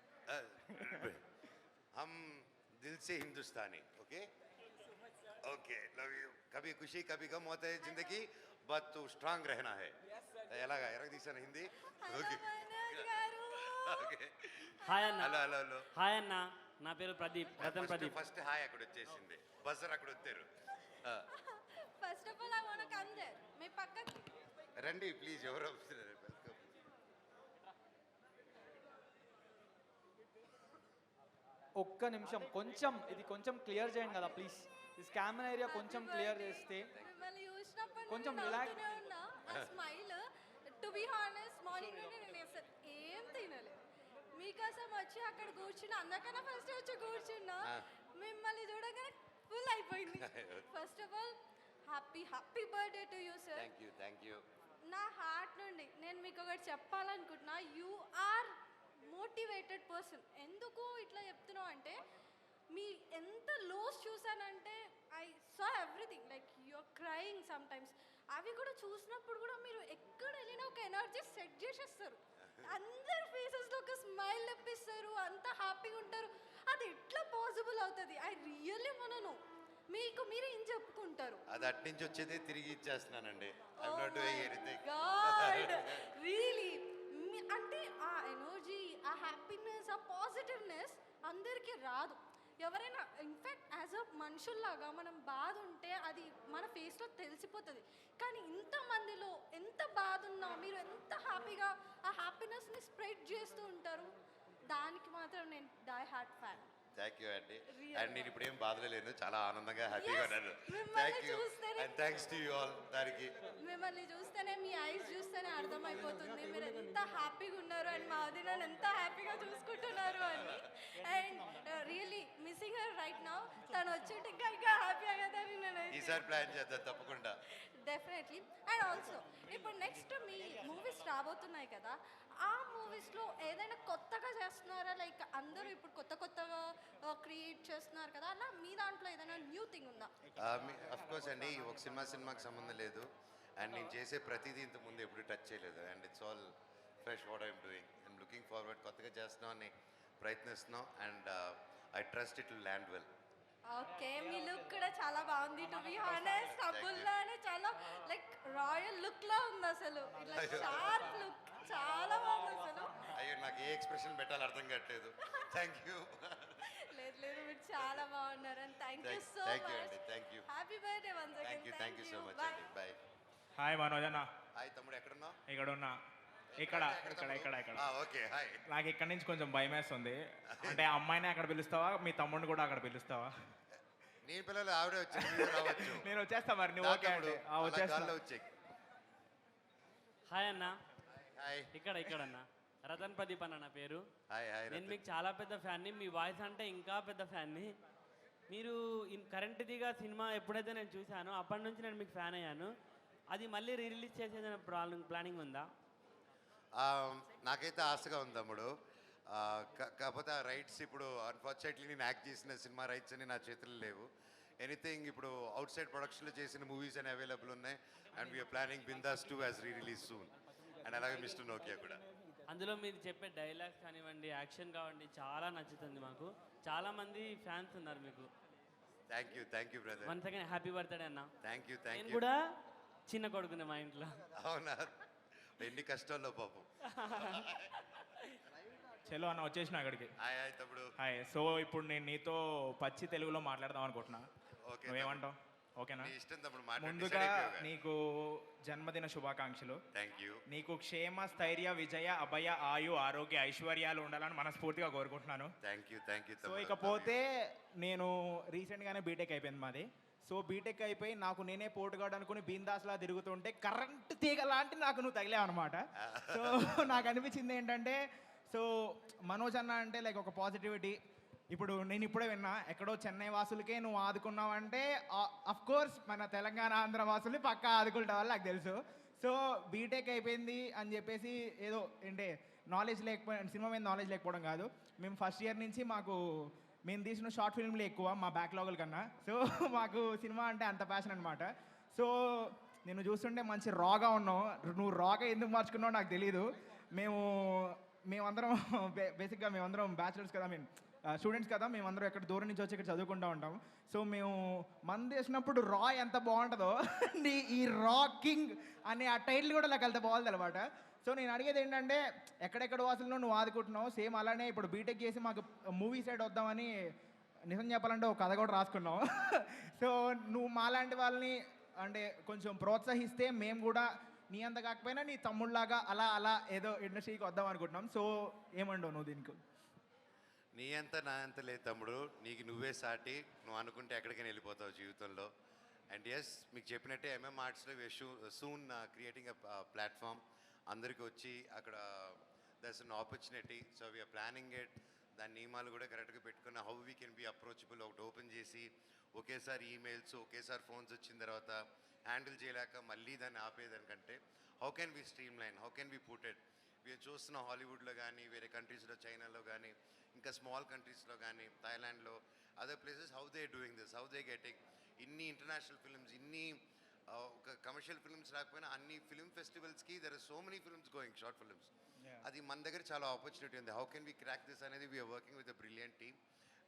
हम दिल से Hindustani. Okay okay love you. कभी खुशी कभी गम होता है जिंदगी, बट तू स्ट्रांग रहना है. ఎలాగా ఎలాగ తీసాను హిందీ? Okay okay. హాయ్ అన్న. Hello hello hello. హాయ్ అన్న, నా పేరు ప్రదీప్, రతన్ ప్రదీప్. ఫస్ట్ హాయ్ అక్కడ వచ్చేసింది, బజర్ అక్కడ వచ్చారు. First of all I want come there. మీ పక్కకి రండి ప్లీజ్, ఎవరు వస్తున్నారు? వెల్కమ్. ఒక్క నిమిషం, కొంచెం ఇది కొంచెం క్లియర్ చేయండి కదా ప్లీజ్. ఈ కెమెరా ఏరియా కొంచెం క్లియర్ చేస్తే మిమ్మల్ని చూసినప్పుడు కొంచెం నేను relax. నవ్వుతూనే ఉన్నా. ఆ smile to be honest morning నుండి నేను అసలు ఏం తినలేదు. మీకోసం వచ్చి అక్కడ కూర్చున్నా, అందరికన్నా ఫస్ట్ వచ్చి కూర్చున్నా. మిమ్మల్ని చూడగానే ఫుల్ అయిపోయింది. First of all happy birthday to you sir. Thank you. నా హార్ట్ నుండి నేను మీకు ఒకటి చెప్పాలనుకుంటున్నా. You are motivated person. ఎందుకు ఇట్లా చెప్తున్నావు అంటే, మీ ఎంత లోస్ చూసానంటే I saw everything, like you're crying sometimes. అవి కూడా చూసినప్పుడు కూడా మీరు ఎక్కడ వెళ్ళినా ఒక ఎనర్జీ సెట్ చేసేస్తారు. అందరి ఫేసెస్లో ఒక స్మైల్ తెప్పిస్తారు, అంత హ్యాపీగా ఉంటారు. అది ఎట్లా పాసిబుల్ అవుతుంది? ఐ రియల్లీ మనను మీకు మీరు ఏం చెప్పుకుంటారు? అది అటు నుంచి వచ్చేది తిరిగి ఇచ్చేస్తున్నానండి. I not doing anything. God really. అంటే ఆ ఎనర్జీ, ఆ హ్యాపీనెస్, ఆ పాజిటివ్నెస్ అందరికీ రాదు. ఎవరైనా ఇన్ఫ్యాక్ట్ యాజ్ అ మనుషుల్లాగా మనం బాధ ఉంటే అది మన ఫేస్లో తెలిసిపోతుంది. కానీ ఇంతమందిలో ఎంత బాధ ఉన్నా మీరు ఎంత హ్యాపీగా ఆ హ్యాపీనెస్ని స్ప్రెడ్ చేస్తూ ఉంటారు. దానికి మాత్రం నేను die hard fan. Thank you అండి. Really. అండ్ నేను ఇప్పుడు ఏం బాధలో లేను, చాలా ఆనందంగా హ్యాపీగా Yes, ఉన్నాను. మిమ్మల్ని థ్యాంక్ యూ చూస్తేనే- and thanks to you all. దానికి మిమ్మల్ని చూస్తేనే, మీ ఐస్ చూస్తేనే అర్థమైపోతుంది మీరు ఎంత హ్యాపీగా ఉన్నారు అండ్ మా వదిన ఎంత హ్యాపీగా చూసుకుంటున్నారు అని. And really missing her right now. తను వచ్చేటి ఇంకా ఇంకా హ్యాపీ అయ్యేదని నేను ఈసారి ప్లాన్ చేద్దాం తప్పకుండా. డెఫినెట్లీ. అండ్ ఆల్సో ఇప్పుడు నెక్స్ట్ మీ మూవీస్ రాబోతున్నాయి కదా, ఆ మూవీస్లో ఏదైనా కొత్తగా చేస్తున్నారా? లైక్ అందరూ ఇప్పుడు కొత్తగా క్రియేట్ చేస్తున్నారు కదా, అలా మీ దాంట్లో ఏదైనా న్యూ థింగ్ ఉందా? అఫ్ కోర్స్ అండి, ఒక సినిమాకి సంబంధం లేదు. అండ్ నేను చేసే ప్రతిదీ ఇంత ముందు ఎప్పుడు టచ్ చేయలేదు. And it's all fresh what I'm doing. I'm looking forward, కొత్తగా చేస్తున్నాం అని ప్రయత్నిస్తున్నాం. And I trust it will land well. Okay me look కూడా చాలా బాగుంది టు బి హానెస్ట్ అబుల్లానే చాలా లైక్ రాయల్ లుక్ లా ఉంది అసలు ఇట్లా షార్ప్ లుక్ చాలా బాగుంది అసలు అయ్యో నాకు ఏ ఎక్స్ప్రెషన్ పెట్టాలో అర్థం కావట్లేదు. Thank you. లేదు లేదు మీరు చాలా బాగున్నారు and thank you so thank you much అండి. Thank you. Happy birthday once thank again you so much అండి. బాయ్. హాయ్ మనోజ్ అన్న. హాయ్ తమ్ముడు, ఎక్కడున్నావు? ఇక్కడ ఉన్నా. ఇక్కడ ఓకే హాయ్. నాకు ఇక్కడ నుంచి కొంచెం భయం వేస్తుంది. అంటే అమ్మాయిని అక్కడ పిలుస్తావా, మీ తమ్ముడిని కూడా అక్కడ పిలుస్తావా? నేను పిల్లలు ఆవిడే వచ్చి రావచ్చు. నేను వచ్చేస్తా మరి, నువ్వు ఓకే అంటే వచ్చేస్తా. వచ్చే హాయ్ అన్న. హాయ్. ఇక్కడ అన్న రతన్ ప్రదీప్ అన్న నా పేరు. Hi hi. నేను మీకు చాలా పెద్ద ఫ్యాన్ని, మీ వాయిస్ అంటే ఇంకా పెద్ద ఫ్యాన్ని. మీరు కరెంట్దిగా సినిమా ఎప్పుడైతే నేను చూశానో అప్పటి నుంచి నేను మీకు ఫ్యాన్ అయ్యాను. అది మళ్ళీ రిలీజ్ చేసేదన్న ప్లానింగ్ ఉందా? నాకైతే ఆశగా ఉంది తమ్ముడు. కాకపోతే ఆ రైట్స్ ఇప్పుడు అన్ఫార్చునేట్లీ నేను యాక్ట్ చేసిన సినిమా రైట్స్ అని నా చేతుల్లో లేవు. ఎనీథింగ్ ఇప్పుడు అవుట్ సైడ్ ప్రొడక్షన్లో చేసిన మూవీస్ అని అవైలబుల్ ఉన్నాయి. And we're planning Bindaas 2 as release soon. And అలాగే మిస్టర్ నోకియా కూడా. అందులో మీరు చెప్పే డైలాగ్స్ కానివ్వండి, యాక్షన్ కానివ్వండి చాలా నచ్చుతుంది మాకు. చాలామంది ఫ్యాన్స్ ఉన్నారు మీకు. Thank you brother. One second happy birthday అన్న. Thank you. నేను కూడా చిన్న కొడుకునే మా ఇంట్లో. అవునా? ఎన్ని కష్టాల్లో పాపం. చలో అన్న వచ్చేసిన అక్కడికి. హాయ్ హాయ్ తమ్ముడు. హాయ్. సో ఇప్పుడు నేను నీతో పచ్చి తెలుగులో మాట్లాడదాం అనుకుంటున్నా. ఓకే. నువ్వేమంటావు? ఓకేనా? నీ ఇష్టం తమ్ముడు, మాట్లాడు. ముందుగా నీకు జన్మదిన శుభాకాంక్షలు. Thank you. నీకు క్షేమ స్థైర్య విజయ అభయ ఆయు ఆరోగ్య ఐశ్వర్యాలు ఉండాలని మనస్ఫూర్తిగా కోరుకుంటున్నాను. థ్యాంక్ యూ సో ఇకపోతే నేను రీసెంట్గానే బీటెక్ అయిపోయింది మాది. సో బీటెక్ అయిపోయి నాకు నేనే పోటుగాడు అనుకుని బీందాస్లా తిరుగుతుంటే కరెంట్ తీగ లాంటి నాకు నువ్వు తగిలావు అనమాట. సో నాకు అనిపించింది ఏంటంటే, సో మనోజ్ అన్న అంటే లైక్ ఒక పాజిటివిటీ. ఇప్పుడు నేను ఇప్పుడే విన్నా, ఎక్కడో చెన్నై వాసులకే నువ్వు ఆదుకున్నావంటే అఫ్ కోర్స్ మన తెలంగాణ ఆంధ్ర వాసుల్ని పక్కా ఆదుకుంటావని నాకు తెలుసు. సో బీటెక్ అయిపోయింది అని చెప్పేసి ఏదో అంటే నాలెడ్జ్ లేకపోయి సినిమా మీద నాలెడ్జ్ లేకపోవడం కాదు. మేము ఫస్ట్ ఇయర్ నుంచి మేము తీసిన షార్ట్ ఫిల్మ్లు ఎక్కువ మా బ్యాక్లాగుల కన్నా. సో మాకు సినిమా అంటే అంత ప్యాషన్ అనమాట. సో నేను చూస్తుంటే మంచి రాగా ఉన్నావు. నువ్వు రాగా ఎందుకు మార్చుకున్నావు నాకు తెలియదు. మేమందరం బేసిక్గా మేమందరం బ్యాచిలర్స్ కదా, స్టూడెంట్స్ కదా, మేమందరం ఎక్కడ దూరం నుంచి వచ్చి ఇక్కడ చదువుకుంటూ ఉంటాం. సో మేము మంది వేసినప్పుడు రా ఎంత బాగుంటుందో ఈ రా కింగ్ అనే ఆ టైటిల్ కూడా నాకు అంత బాగుంది అనమాట. సో నేను అడిగేది ఏంటంటే, ఎక్కడెక్కడ వాసులను నువ్వు ఆదుకుంటున్నావు, సేమ్ అలానే ఇప్పుడు బీటెక్ చేసి మాకు మూవీ సైడ్ వద్దామని నిజం చెప్పాలంటే ఒక కథ కూడా రాసుకున్నావు. సో నువ్వు మాలాంటి వాళ్ళని అంటే కొంచెం ప్రోత్సహిస్తే మేము కూడా నీ అంత కాకపోయినా నీ తమ్ముళ్ళలాగా అలా ఏదో ఇండస్ట్రీకి వద్దాం అనుకుంటున్నాం. సో ఏమంటావు నువ్వు దీనికి? నీ అంత నా అంత లేదు తమ్ముడు, నీకు నువ్వే సాటి. నువ్వు అనుకుంటే ఎక్కడికైనా వెళ్ళిపోతావు జీవితంలో. అండ్ ఎస్, మీకు చెప్పినట్టే ఎంఎం ఆర్ట్స్లో సూన్ క్రియేటింగ్ అ ప్లాట్ఫామ్. అందరికీ వచ్చి అక్కడ that's an opportunity. So we're planning it. దాని నియమాలు కూడా కరెక్ట్గా పెట్టుకున్న how we can be approachable. ఒకటి ఓపెన్ చేసి ఒకేసారి ఈమెయిల్స్, ఒకేసారి ఫోన్స్ వచ్చిన తర్వాత హ్యాండిల్ చేయలేక మళ్ళీ దాన్ని ఆపేదానికంటే how can be streamline, how can be puted. వీరు చూస్తున్న హాలీవుడ్లో కానీ, వేరే కంట్రీస్లో, చైనాలో కానీ, ఇంకా స్మాల్ కంట్రీస్లో కానీ, థాయిలాండ్లో, other places, how they doing this, how they getting ఇన్ని ఇంటర్నేషనల్ ఫిల్మ్స్, ఇన్ని ఒక కమర్షియల్ ఫిల్మ్స్ రాకపోయినా అన్ని ఫిల్మ్ ఫెస్టివల్స్కి there are so many films going, short films. అది మన దగ్గర చాలా ఆపర్చునిటీ ఉంది. How can we crack this అనేది we're working with a brilliant team.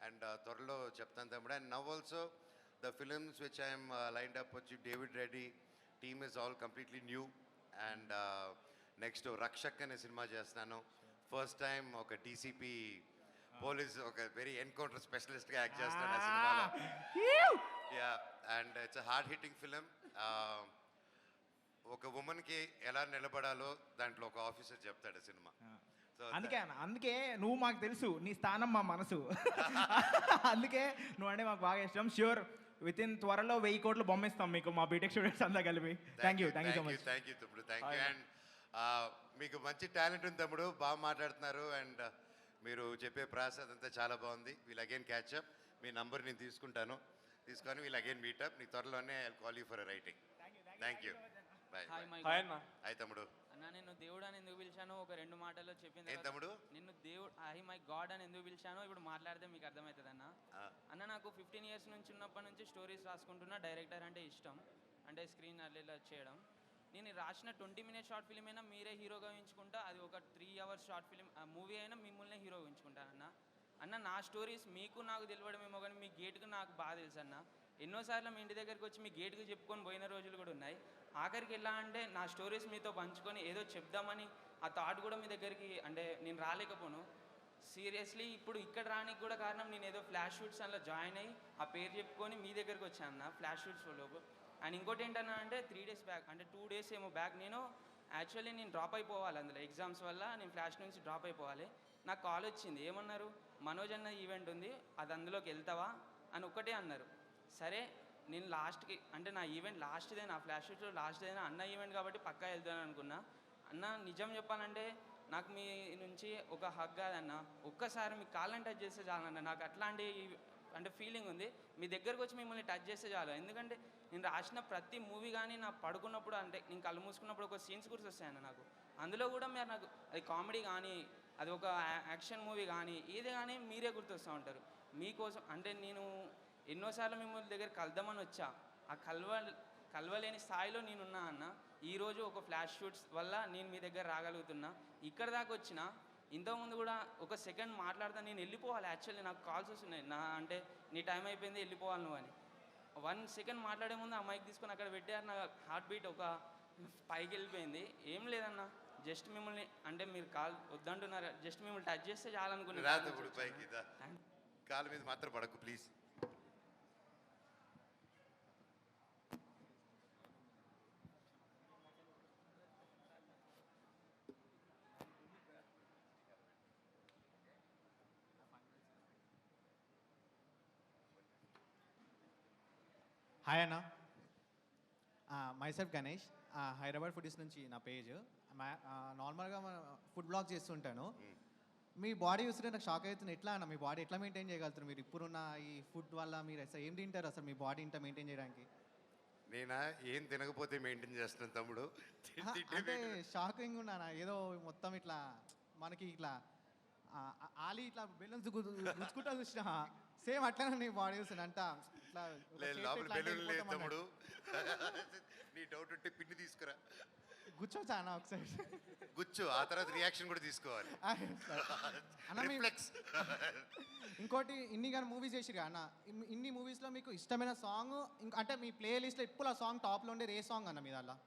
And త్వరలో చెప్తాను తమ్ముడు. And now also the films which I'm lined up వచ్చి David Reddy team is all completely new. And next Rakshak అనే సినిమా చేస్తున్నాను. First time ఒక DCP police, ఒక very encounter స్పెషలిస్ట్గా act చేస్తాను ఆ సినిమాలో. Yeah, and it's hard hitting film. ఒక ఉమెన్కి ఎలా నిలబడాలో దాంట్లో ఒక ఆఫీసర్ చెప్తాడు సినిమా. అందుకే నువ్వు మాకు తెలుసు, నీ స్థానం మా మనసు. అందుకే నువ్వు అంటే మాకు బాగా ఇష్టం. ష్యూర్ విత్ ఇన్ త్వరలో 1000 కోట్లు బొమ్మిస్తాం మీకు, మా బీటెక్ స్టూడెంట్స్ అంతా కలిపి. Thank you so much. Thank you తమ్ముడు, థ్యాంక్ యూ. అండ్ మీకు మంచి టాలెంట్ ఉంది తమ్ముడు, బాగా మాట్లాడుతున్నారు. అండ్ మీరు చెప్పే ప్రాసెస్ అంతా చాలా బాగుంది. We'll again catch up. మీ నంబర్ నేను తీసుకొని వీల్ అగైన్ మీటప్. నీ త్వరలోనే I call you for writing. Thank you. Bye. Hi తమ్ముడు. అన్న నేను దేవుడు అని ఎందుకు పిలిచాను ఒక 2 మాటల్లో చెప్పింది. ఏం తమ్ముడు? నిన్ను దేవుడు మై గాడ్ అని ఎందుకు పిలిచాను ఇప్పుడు మాట్లాడితే మీకు అర్థమవుతుంది అన్న. అన్న నాకు 15 ఇయర్స్ నుంచి ఉన్నప్పటి నుంచి స్టోరీస్ రాసుకుంటున్నా. డైరెక్టర్ అంటే ఇష్టం, అంటే స్క్రీన్ అల్లేలా చేయడం. నేను రాసిన 20 మినిట్స్ షార్ట్ ఫిల్మ్ అయినా మీరే హీరోగా ఊహించుకుంటా. అది ఒక 3 అవర్స్ షార్ట్ ఫిల్మ్ మూవీ అయినా మిమ్మల్ని హీరోగా ఊహించుకుంటాను అన్న. అన్న నా స్టోరీస్ మీకు నాకు తెలియడమేమో కానీ మీ గేట్కు నాకు బాగా తెలుసు అన్న. ఎన్నోసార్లు మీ ఇంటి దగ్గరికి వచ్చి మీ గేట్కి చెప్పుకొని పోయిన రోజులు కూడా ఉన్నాయి. ఆఖరికి ఎలా అంటే నా స్టోరీస్ మీతో పంచుకొని ఏదో చెప్దామని ఆ థాట్ కూడా మీ దగ్గరికి అంటే నేను రాలేకపోను. సీరియస్లీ ఇప్పుడు ఇక్కడ రానికి కూడా కారణం నేను ఏదో ఫ్లాష్ షూట్స్ అందులో జాయిన్ అయ్యి ఆ పేరు చెప్పుకొని మీ దగ్గరికి వచ్చాను అన్న ఫ్లాష్ షూట్స్లోపు. అండ్ ఇంకోటి ఏంటన్నా అంటే 3 days బ్యాక్ అంటే 2 days ఏమో బ్యాక్ నేను యాక్చువల్లీ నేను డ్రాప్ అయిపోవాలి అందులో ఎగ్జామ్స్ వల్ల నేను ఫ్లాష్ నుంచి డ్రాప్ అయిపోవాలి. నాకు కాల్ వచ్చింది, ఏమన్నారు, మనోజ్ అన్న ఈవెంట్ ఉంది అది అందులోకి వెళ్తావా అని ఒక్కటే అన్నారు. సరే నేను లాస్ట్కి అంటే నా ఈవెంట్ లాస్ట్దే, నా ఫ్లాష్ షూట్లో లాస్ట్దేనా అన్న ఈవెంట్ కాబట్టి పక్కా వెళ్తాను అనుకున్నా. అన్న నిజం చెప్పాలంటే నాకు మీ నుంచి ఒక హగ్ కాదన్న, ఒక్కసారి మీ కాళ్ళని టచ్ చేస్తే చాలన్న. నాకు అట్లాంటి అంటే ఫీలింగ్ ఉంది. మీ దగ్గరకు వచ్చి మిమ్మల్ని టచ్ చేస్తే చాలు. ఎందుకంటే నేను రాసిన ప్రతి మూవీ కానీ నా పడుకున్నప్పుడు అంటే నేను కళ్ళు మూసుకున్నప్పుడు ఒక సీన్స్ గుర్తు వస్తాయన్న నాకు. అందులో కూడా మీరు నాకు అది కామెడీ కానీ అది ఒక యాక్షన్ మూవీ కానీ ఏదే కానీ మీరే గుర్తొస్తూ ఉంటారు. మీకోసం అంటే నేను ఎన్నోసార్లు మిమ్మల్ని దగ్గర కలుద్దామని వచ్చా, ఆ కలవలేని స్థాయిలో నేనున్నా అన్న. ఈరోజు ఒక ఫ్లాష్ షూట్స్ వల్ల నేను మీ దగ్గర రాగలుగుతున్నా. ఇక్కడ దాకా వచ్చిన ఇంతకుముందు కూడా ఒక సెకండ్ మాట్లాడతా నేను వెళ్ళిపోవాలి. యాక్చువల్లీ నాకు కాల్స్ వస్తున్నాయి నా అంటే నీ టైం అయిపోయింది వెళ్ళిపోవాలి నువ్వు అని. 1 second మాట్లాడే ముందు ఆ మైక్ తీసుకొని అక్కడ పెట్టారు. నా హార్ట్ బీట్ ఒక పైకి వెళ్ళిపోయింది. ఏం లేదన్న, జస్ట్ మిమ్మల్ని అంటే మీరు కాల్ వద్దంటున్నారు, జస్ట్ మిమ్మల్ని టచ్ చేస్తే చాలనుకున్నాను. పైకి కాలు మీద మాత్రం పడకు ప్లీజ్. హాయ్ అన్న, మైసెల్ఫ్ గణేష్, హైదరాబాద్ ఫుడీస్ నుంచి నా పేజ్. నార్మల్గా ఫుడ్ బ్లాగ్ చేస్తుంటాను. మీ బాడీ చూస్తుంటే నాకు షాక్ అవుతుంది. ఎట్లా అన్న మీ బాడీ ఎట్లా మెయింటైన్ చేయగలుగుతారు మీరు ఇప్పుడున్న ఈ ఫుడ్ వల్ల? మీరు అసలు ఏం తింటారు అసలు మీ బాడీ ఇంత మెయింటైన్ చేయడానికి? నేనా ఏం తినకపోతే మెయింటైన్ చేస్తున్నాను తమ్ముడు. అంటే షాకింగ్ ఉన్నానా, ఏదో మొత్తం ఇట్లా మనకి ఇట్లా ఆలి ఇట్లా బెలూన్స్ గుచ్చుకుంటా చూసిన సేమ్ అట్లానే నీ బాడీ చూసిన అంట ఇట్లా లోపల బెలూన్ లేదు తమ్ముడు. నీ డౌట్ ఉంటే పిన్ని తీసుకురా, కూర్చోవచ్చా అన్న ఒకసారి? గుచ్చు, ఆ తర్వాత రియాక్షన్ కూడా తీసుకోవాలి. ఇంకోటి ఇన్ని కానీ మూవీస్ చేసిరు అన్న, ఇన్ని మూవీస్లో మీకు ఇష్టమైన సాంగ్ అంటే మీ ప్లే లిస్ట్లో ఇప్పుడు ఆ సాంగ్ టాప్లో ఉండేది ఏ సాంగ్ అన్న మీద? అలా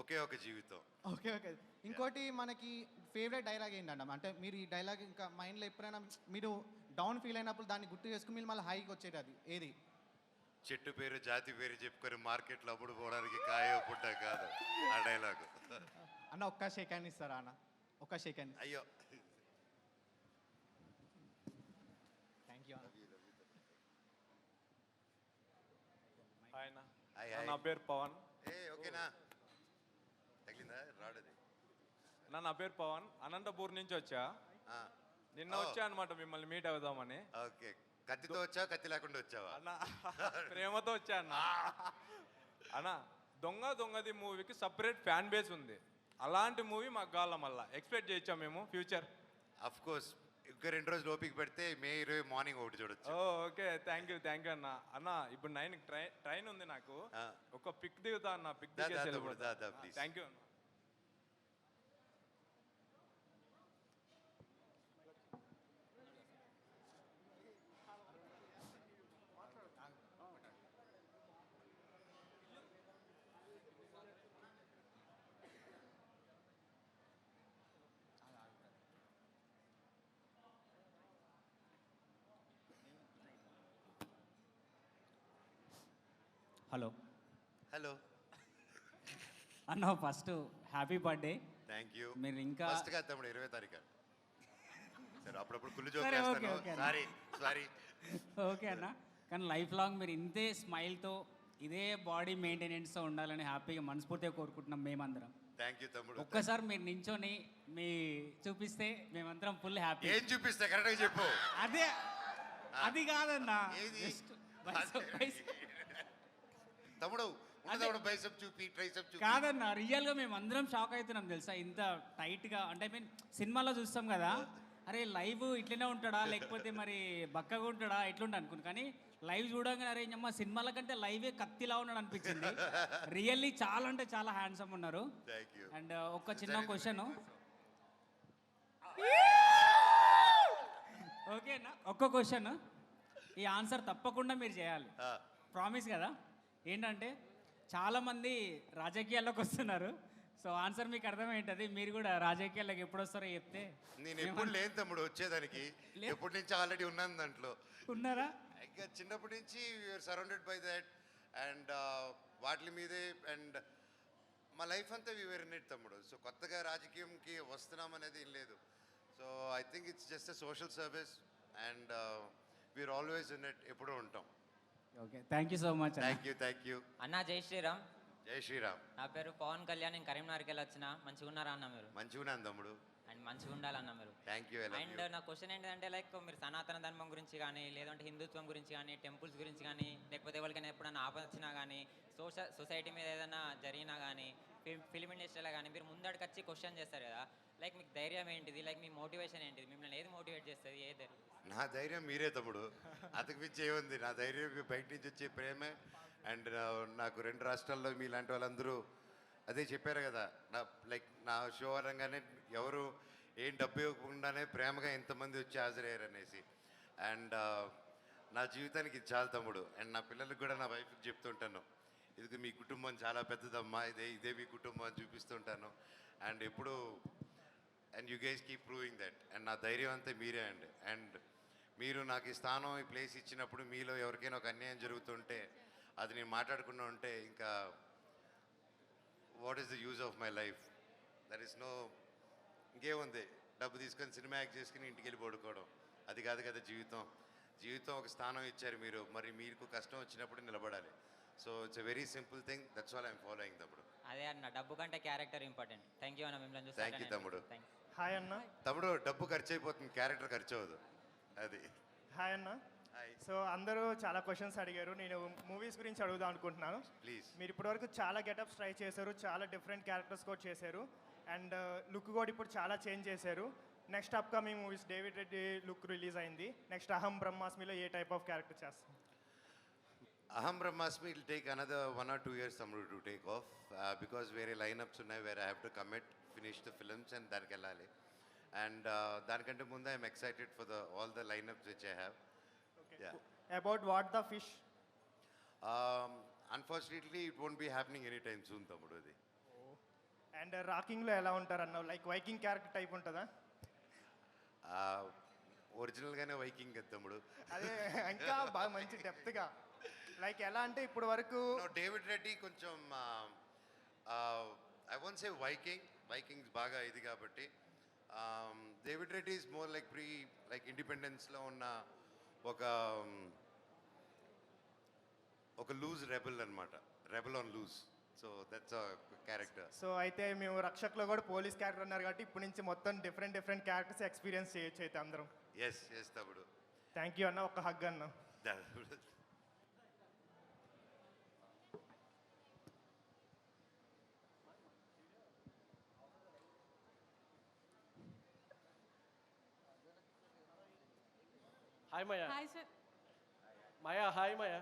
ఒకే ఒక జీవితం. Okay okay. ఇంకోటి మనకి ఫేవరెట్ డైలాగ్ ఏంటంట అంటే మీరు ఈ డైలాగ్ ఇంకా మైండ్లో ఎప్పుడైనా మీరు డౌన్ ఫీల్ అయినప్పుడు దాన్ని గుర్తు చేసుకుని మీరు మళ్ళీ హైకి వచ్చేది అది ఏది? చెట్టు పేరు జాతి పేరు చెప్పుకొని మార్కెట్లో అప్పుడు పోవడానికి కాయో పుట్ట కాదు ఆ డైలాగ్. అన్న ఒక్క సెకండ్ ఇస్తారా అన్న, ఒక్క సెకండ్? అయ్యో థ్యాంక్ యూ అన్న. హాయ్ అన్న, నా పేరు పవన్. ఓకేనా, తగిలిందా రాడది? నా పేరు పవన్, అనంతపూర్ నుంచి వచ్చా. నిన్న వచ్చా అనమాట మిమ్మల్ని మీట్ అవుదామని. ఓకే, కత్తితో వచ్చావా కత్తి లేకుండా వచ్చావా? అన్న ప్రేమతో వచ్చా అన్న. అన్న దొంగది మూవీకి సపరేట్ ఫ్యాన్ బేస్ ఉంది. అలాంటి మూవీ మాకు కావాల, మళ్ళీ ఎక్స్పెక్ట్ చేయొచ్చా మేము ఫ్యూచర్? అఫ్ కోర్స్, ఇంకా 2 రోజులు ఓపిక పెడితే May 20 మార్నింగ్ ఒకటి చూడొచ్చు. ఓకే, థ్యాంక్ యూ అన్న. అన్న ఇప్పుడు 9 ట్రైన్ ఉంది నాకు, ఒక పిక్ దిగుతా అన్న. పిక్ దిగేసి థ్యాంక్ యూ అన్న. హలో హలో అన్న, first happy birthday. Thank you. మీరు ఇంకా ఫస్ట్ కాదు తమ్ముడు, 20 తారీఖు. సరే అప్పుడప్పుడు కుళ్ళు జోక్ చేస్తాను, సారీ. ఓకే అన్న, కానీ లైఫ్ లాంగ్ మీరు ఇంతే స్మైల్తో ఇదే బాడీ మెయింటెనెన్స్తో ఉండాలని హ్యాపీగా మనస్ఫూర్తిగా కోరుకుంటున్నాం మేమందరం. థ్యాంక్ యూ తమ్ముడు. ఒక్కసారి మీరు నించొని మీ చూపిస్తే మేమందరం ఫుల్ హ్యాపీ. ఏం చూపిస్తే కరెక్ట్గా చెప్పు. అదే అది కాదన్నా, తమ్ముడు బైసెప్ చూపి ట్రైసెప్ చూపి. కాదన్నా, రియల్గా మేము అందరం షాక్ అవుతున్నాం తెలుసా, ఇంత టైట్గా. అంటే మీన్ సినిమాలో చూస్తాం కదా, అరే లైవ్ ఇట్లనే ఉంటాడా లేకపోతే మరి బక్కగా ఉంటాడా ఎట్లుంటా అనుకుని, కానీ లైవ్ చూడగానే అరే అమ్మ సినిమాల కంటే లైవే కత్తిలా ఉన్నాడు అనిపించింది. రియల్లీ చాలా అంటే చాలా హ్యాండ్సమ్ ఉన్నారు. అండ్ ఒక చిన్న క్వశ్చన్, ఓకే అన్న ఒక్క క్వశ్చన్, ఈ ఆన్సర్ తప్పకుండా మీరు చేయాలి, ప్రామిస్ కదా. ఏంటంటే చాలామంది రాజకీయాల్లోకి వస్తున్నారు, సో ఆన్సర్ మీకు అర్థమైంటుంది. మీరు కూడా రాజకీయాల్లోకి ఎప్పుడు వస్తారో చెప్తే. నేను ఎప్పుడు లేను తమ్ముడు వచ్చేదానికి, ఎప్పటి నుంచి ఆల్రెడీ ఉన్నాను దాంట్లో. ఉన్నారా? ఇంకా చిన్నప్పటి నుంచి you're surrounded by that and వాటి మీదే అండ్ మా లైఫ్ అంతా వీఆర్ ఇన్ ఇట్ తమ్ముడు. సో కొత్తగా రాజకీయంకి వస్తున్నాం అనేది ఏం లేదు. So I think it's just a social service and we're always in it, ఎప్పుడూ ఉంటాం. Okay, thank you so much. Thank you అన్న. జై శ్రీరామ్. జై శ్రీరామ్. నా పేరు పవన్ కళ్యాణ్, నేను కరీంనగర్కి వెళ్ళి వచ్చిన. మంచిగా ఉన్నారా అన్న మీరు? మంచిగా ఉన్నాను తమ్ముడు. అండ్ మంచిగా ఉండాలన్న మీరు. Thank you. అండ్ నా క్వశ్చన్ ఏంటంటే లైక్ మీరు సనాతన ధర్మం గురించి కానీ, లేదంటే హిందుత్వం గురించి కానీ, టెంపుల్స్ గురించి కానీ, లేకపోతే ఎవరికైనా ఎప్పుడైనా ఆపద వచ్చినా కానీ, సొసైటీ మీద ఏదైనా జరిగినా కానీ, ఫిల్మ్ ఇండస్ట్రీలో కానీ మీరు ముందడికి వచ్చి క్వశ్చన్ చేస్తారు కదా, లైక్ మీకు ధైర్యం ఏంటిది, లైక్ మీ మోటివేషన్ ఏంటిది, మిమ్మల్ని ఏది మోటివేట్ చేస్తుంది, ఏ ధైర్యం? నా ధైర్యం మీరే తమ్ముడు, అంతకు మించి ఏముంది. నా ధైర్యం బయట నుంచి వచ్చే ప్రేమే. అండ్ నాకు 2 రాష్ట్రాల్లో మీలాంటి వాళ్ళందరూ అదే చెప్పారు కదా, నా షో అనగానే ఎవరు ఏం డబ్బు ఇవ్వకుండానే ప్రేమగా ఎంతమంది వచ్చి హాజరయ్యారు అనేసి. అండ్ నా జీవితానికి ఇది చాలా తమ్ముడు. అండ్ నా పిల్లలకు కూడా నా వైఫ్కి చెప్తుంటాను, ఇది మీ కుటుంబం చాలా పెద్దదమ్మా, ఇదే మీ కుటుంబం అని చూపిస్తుంటాను. అండ్ ఎప్పుడు and you guys keep proving that. And నా ధైర్యం అంతా మీరే అండి. అండ్ మీరు నాకు ఈ స్థానం, ఈ ప్లేస్ ఇచ్చినప్పుడు మీలో ఎవరికైనా ఒక అన్యాయం జరుగుతుంటే అది నేను మాట్లాడకుండా ఉంటే ఇంకా what is the use of my life? That is no. ఇంకేముంది, డబ్బు తీసుకొని సినిమా యాక్ట్ చేసుకుని ఇంటికి వెళ్ళి పడుకోవడం, అది కాదు కదా జీవితం. జీవితం ఒక స్థానం ఇచ్చారు మీరు, మరి మీకు కష్టం వచ్చినప్పుడు నిలబడాలి. So it's a very simple thing, that's all I'm following తమ్ముడు. అదే అన్న, డబ్బు కంటే క్యారెక్టర్ ఇంపార్టెంట్. థ్యాంక్ యూ అన్న, మిమ్మల్ని చూసి. థ్యాంక్ యూ తమ్ముడు. హాయ్ అన్న. తమ్ముడు డబ్బు ఖర్చు అయిపోతుంది, క్యారెక్టర్ ఖర్చు అవ్వదు. అది. హాయ్ అన్న. సో అందరూ చాలా క్వశ్చన్స్ అడిగారు, నేను మూవీస్ గురించి అడుగుదాం అనుకుంటున్నాను. ప్లీజ్. మీరు ఇప్పటివరకు చాలా గెటప్స్ ట్రై చేశారు, చాలా డిఫరెంట్ క్యారెక్టర్స్ కూడా చేశారు, అండ్ లుక్ కూడా ఇప్పుడు చాలా చేంజ్ చేశారు. Next upcoming movies David Reddy look release అయింది, నెక్స్ట్ అహం బ్రహ్మాస్మిలో ఏ టైప్ ఆఫ్ క్యారెక్టర్ చేస్తాం? Aham Brahmasmi will take another 1 or 2 years Tamru to take off because వేరే లైనప్స్ ఉన్నాయి, where I have to commit, finish the films and దానికి వెళ్ళాలి. And దానికంటే ముందు I'm excited for all the lineups which I have. About what the fish? Unfortunately it won't be happening any time soon తమ్ముడు. అది. And రాకింగ్లో ఎలా ఉంటారన్న? Like viking character type ఉంటుందా? ఒరిజినల్గానే వైకింగ్ కదా తమ్ముడు. అదే ఇంకా బాగా మంచి డెప్త్గా, లైక్ ఎలా అంటే ఇప్పుడు వరకు డేవిడ్ రెడ్డి కొంచెం ఐ వోంట్ సే వైకింగ్స్ బాగా ఇది కాబట్టి, David Reddy is more like ఇండిపెండెన్స్లో ఉన్న ఒక లూజ్ రెబెల్ అనమాట, rebel on loose. So that's a character. So అయితే మేము రక్షక్లో కూడా పోలీస్ క్యారెక్టర్ అన్నారు కాబట్టి ఇప్పటి నుంచి మొత్తం డిఫరెంట్ క్యారెక్టర్స్ ఎక్స్పీరియన్స్ చేయొచ్చు అయితే అందరం. ఎస్ తమ్ముడు. థ్యాంక్ యూ అన్న, ఒక హగ్ అన్న. Hi Maya. Hi sir. Maya hi Maya.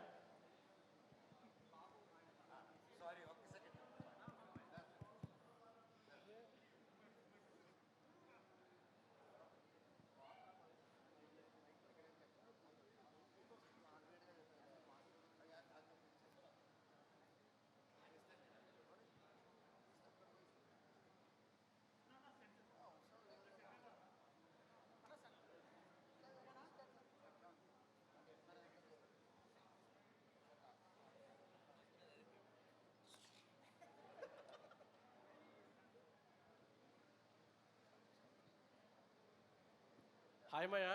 Hi Maya.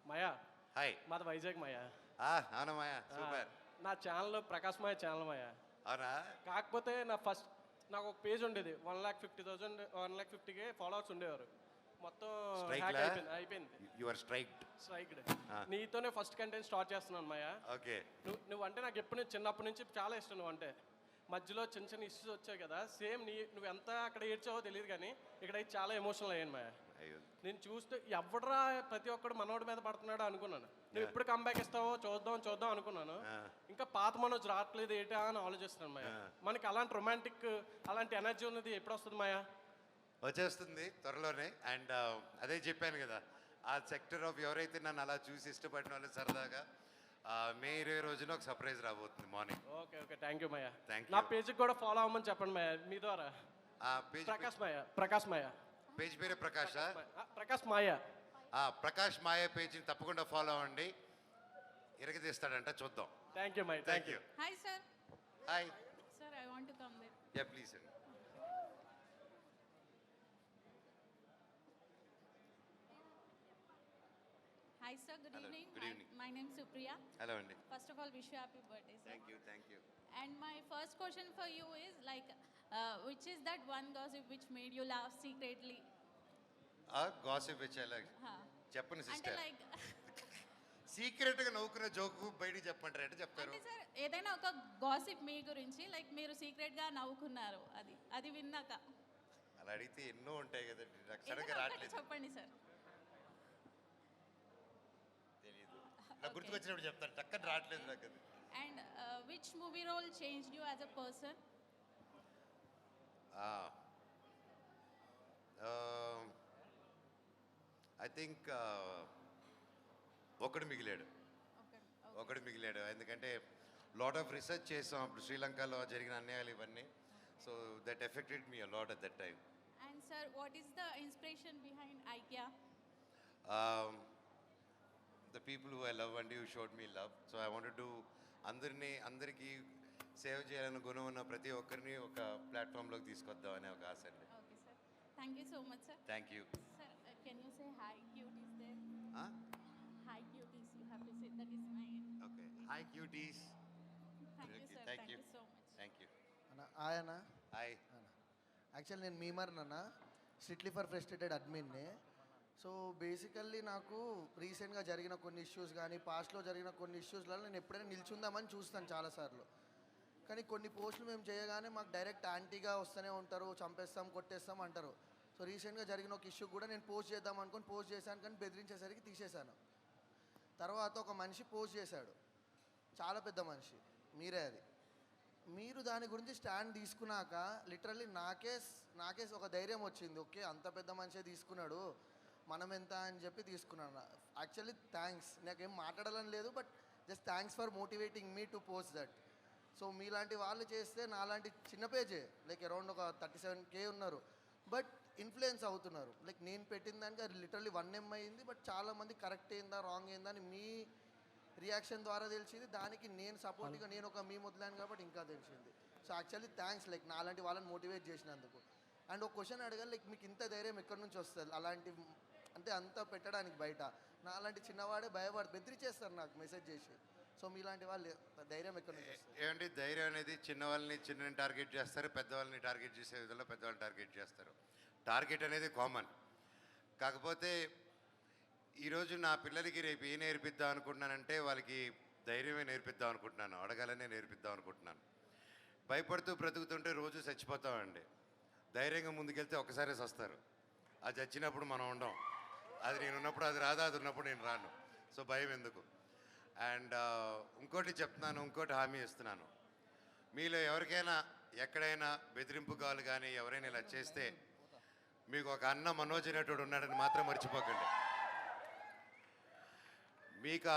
Maya. Hi. మాది వైజాగ్ మాయా. అవునా మాయా, సూపర్. నా ఛానల్ ప్రకాశ్ మాయ ఛానల్ మాయా. అవునా? కాకపోతే నాకు ఒక పేజ్ ఉండేది, 1,50,000 1,50,000 ఫాలోవర్స్ ఉండేవారు. మొత్తం హ్యాక్ అయిపోయింది. స్ట్రైక్డ్. నీతోనే ఫస్ట్ కంటెంట్ స్టార్ట్ చేస్తున్నాను మాయా. ఓకే. నువ్వు అంటే నాకు చిన్నప్పటి నుంచి చాలా ఇష్టం. నువ్వు అంటే మధ్యలో చిన్న ఇష్యూస్ వచ్చాయి కదా, సేమ్ నువ్వు ఎంత అక్కడ ఏడ్చావో తెలియదు కానీ ఇక్కడ చాలా ఎమోషనల్ అయ్యాను మాయా. నేను చూస్తే ఎవడరా ప్రతి ఒక్కడు మనోడి మీద పడుతున్నాడు అనుకున్నాను. నువ్వు ఎప్పుడు కంబ్యాక్ ఇస్తావో చూద్దాం అనుకున్నాను. ఇంకా పాత మనోజ్ రావట్లేదు ఏంటా అని ఆలోచిస్తున్నాను మాయా. మనకి అలాంటి రొమాంటిక్, అలాంటి ఎనర్జీ ఉన్నది ఎప్పుడు వస్తుంది మాయా? వచ్చేస్తుంది త్వరలోనే. అండ్ అదే చెప్పాను కదా, ఆ సెక్టర్ ఆఫ్ ఎవరైతే నన్ను అలా చూసి ఇష్టపడిన వాళ్ళు సరదాగా మే 20 రోజున ఒక సర్ప్రైజ్ రాబోతుంది morning. Okay okay thank you Maya. Thank నా యూ. పేజ్కి కూడా ఫాలో అవ్వమని చెప్పండి మాయా మీ ద్వారా. పేజ్ ప్రకాష్ మాయా పేజ్ పేరే ప్రకాషా? ప్రకాష్ మాయా. ప్రకాష్ మాయ పేజ్ని తప్పకుండా ఫాలో అవ్వండి. ఇరగదీస్తాడంట, చూద్దాం. Thank you Maya. Thank you. Hi, sir. Hi. Sir, I want to come there. Yeah please అండి. Hi, sir. Good Hello. evening. Good evening. My name is Supriya. Hello అండి. First of all, wish you happy birthday, sir. Thank you. Thank you. And my first question for you is like, which is that one gossip which made you laugh secretly? Gossip వచ్చేలా Huh. చెప్పండి అంటే sister. Like సీక్రెట్గా నవ్వుకున్న joke బయటికి చెప్పంటారు, ఎట్లా చెప్తారు? అంటే sir ఏదైనా ఒక గాసిప్ మీ గురించి లైక్ మీరు సీక్రెట్ గా నవ్వుకున్నారు, అది విన్నాక అలా అడిగితే ఎన్నో ఉంటాయి కదండి, నాకు ఏదైనా సడన్గా ఒకటి రావట్లేదు. చెప్పండి సార్. తెలీదు, నాకు గుర్తుకొచ్చినప్పుడు చెప్తాను, టక్కన రావట్లేదు నాకు అది. And which movie role changed you as a person? I think ఒకడు మిగిలాడు. ఎందుకంటే లాట్ ఆఫ్ రీసెర్చ్ చేసాం అప్పుడు శ్రీలంకలో జరిగిన అన్యాయాలు ఇవన్నీ. So that affected me a lot at that time. And sir, what is the inspiration behind IKEA? The people who I love and who showed me love. So I wanted to అందరికీ save చేయాలని గుణం ఉన్న ప్రతి ఒక్కరిని ఒక ప్లాట్ఫామ్లోకి తీసుకొద్దాం అనే ఒక ఆశ అండి. Okay, sir. Thank you so much, sir. Thank you. Sir, can you say hi cuties there? Hi cuties, you have to say. That is my. Okay, hi cuties. Thank you, sir. Thank Thank you. you so much. Thank you. ఆయన hi. Actual నేను memer నాన్న, strictly for frustrated అడ్మిన్ని. So basically నాకు రీసెంట్గా జరిగిన కొన్ని issues కానీ పాస్ట్లో జరిగిన కొన్ని ఇష్యూస్లలో నేను ఎప్పుడైనా నిల్చుందామని చూస్తాను చాలాసార్లు. కానీ కొన్ని పోస్టులు మేము చేయగానే మాకు డైరెక్ట్ యాంటీగా వస్తూనే ఉంటారు, చంపేస్తాం కొట్టేస్తాం అంటారు. సో రీసెంట్గా జరిగిన ఒక ఇష్యూ కూడా నేను పోస్ట్ చేద్దాం అనుకుని పోస్ట్ చేశాను, కానీ బెదిరించేసరికి తీసేశాను. తర్వాత ఒక మనిషి పోస్ట్ చేశాడు, చాలా పెద్ద మనిషి, మీరే అది. మీరు దాని గురించి స్టాండ్ తీసుకున్నాక లిటరల్లీ నాకే ఒక ధైర్యం వచ్చింది. ఓకే, అంత పెద్ద మనిషే తీసుకున్నాడు, మనం ఎంత అని చెప్పి తీసుకున్నాను. యాక్చువల్లీ థ్యాంక్స్, నాకేం మాట్లాడాలని లేదు, but just thanks for motivating me to post that. So మీలాంటి వాళ్ళు చేస్తే నాలాంటి చిన్న పేజే లైక్ అరౌండ్ ఒక 37K ఉన్నారు, బట్ ఇన్ఫ్లుయెన్స్ అవుతున్నారు. లైక్ నేను పెట్టిన దానికి అది లిటరల్లీ 1M అయింది, బట్ చాలామంది కరెక్ట్ అయిందా రాంగ్ అయిందా అని మీ రియాక్షన్ ద్వారా తెలిసింది. దానికి నేను సపోర్ట్గా నేను ఒక మీ వదిలాను కాబట్టి ఇంకా తెలిసింది. సో యాక్చువల్లీ థ్యాంక్స్ లైక్ నాలాంటి వాళ్ళని మోటివేట్ చేసినందుకు. అండ్ ఒక క్వశ్చన్ అడగాలి, లైక్ మీకు ఇంత ధైర్యం ఎక్కడి నుంచి వస్తుంది అలాంటి అంటే అంత పెట్టడానికి బయట? నాలాంటి చిన్నవాడే బెదిరించేస్తారు నాకు మెసేజ్ చేసి. సో మీలాంటి వాళ్ళు ధైర్యం ఎక్కడి నుంచి వస్తుంది? ఏమంటే ధైర్యం అనేది చిన్నని టార్గెట్ చేస్తారు, పెద్దవాళ్ళని టార్గెట్ చేసే విధంలో పెద్దవాళ్ళని టార్గెట్ చేస్తారు. టార్గెట్ అనేది కామన్. కాకపోతే ఈరోజు నా పిల్లలకి రేపు ఏం నేర్పిద్దాం అనుకుంటున్నానంటే వాళ్ళకి ధైర్యమే నేర్పిద్దాం అనుకుంటున్నాను, అడగాలనే నేర్పిద్దాం అనుకుంటున్నాను. భయపడుతూ బ్రతుకుతుంటే రోజు చచ్చిపోతామండి. ధైర్యంగా ముందుకెళ్తే ఒక్కసారే చస్తారు. అది చచ్చినప్పుడు మనం ఉండం. అది నేను ఉన్నప్పుడు అది రాదా, అది ఉన్నప్పుడు నేను రాను. సో భయం ఎందుకు? అండ్ ఇంకోటి చెప్తున్నాను, ఇంకోటి హామీ ఇస్తున్నాను. మీలో ఎవరికైనా ఎక్కడైనా బెదిరింపు కావాలి కానీ ఎవరైనా ఇలా చేస్తే మీకు ఒక అన్న మనోజ్ అనేటోడు ఉన్నాడని మాత్రం మర్చిపోకండి. మీకు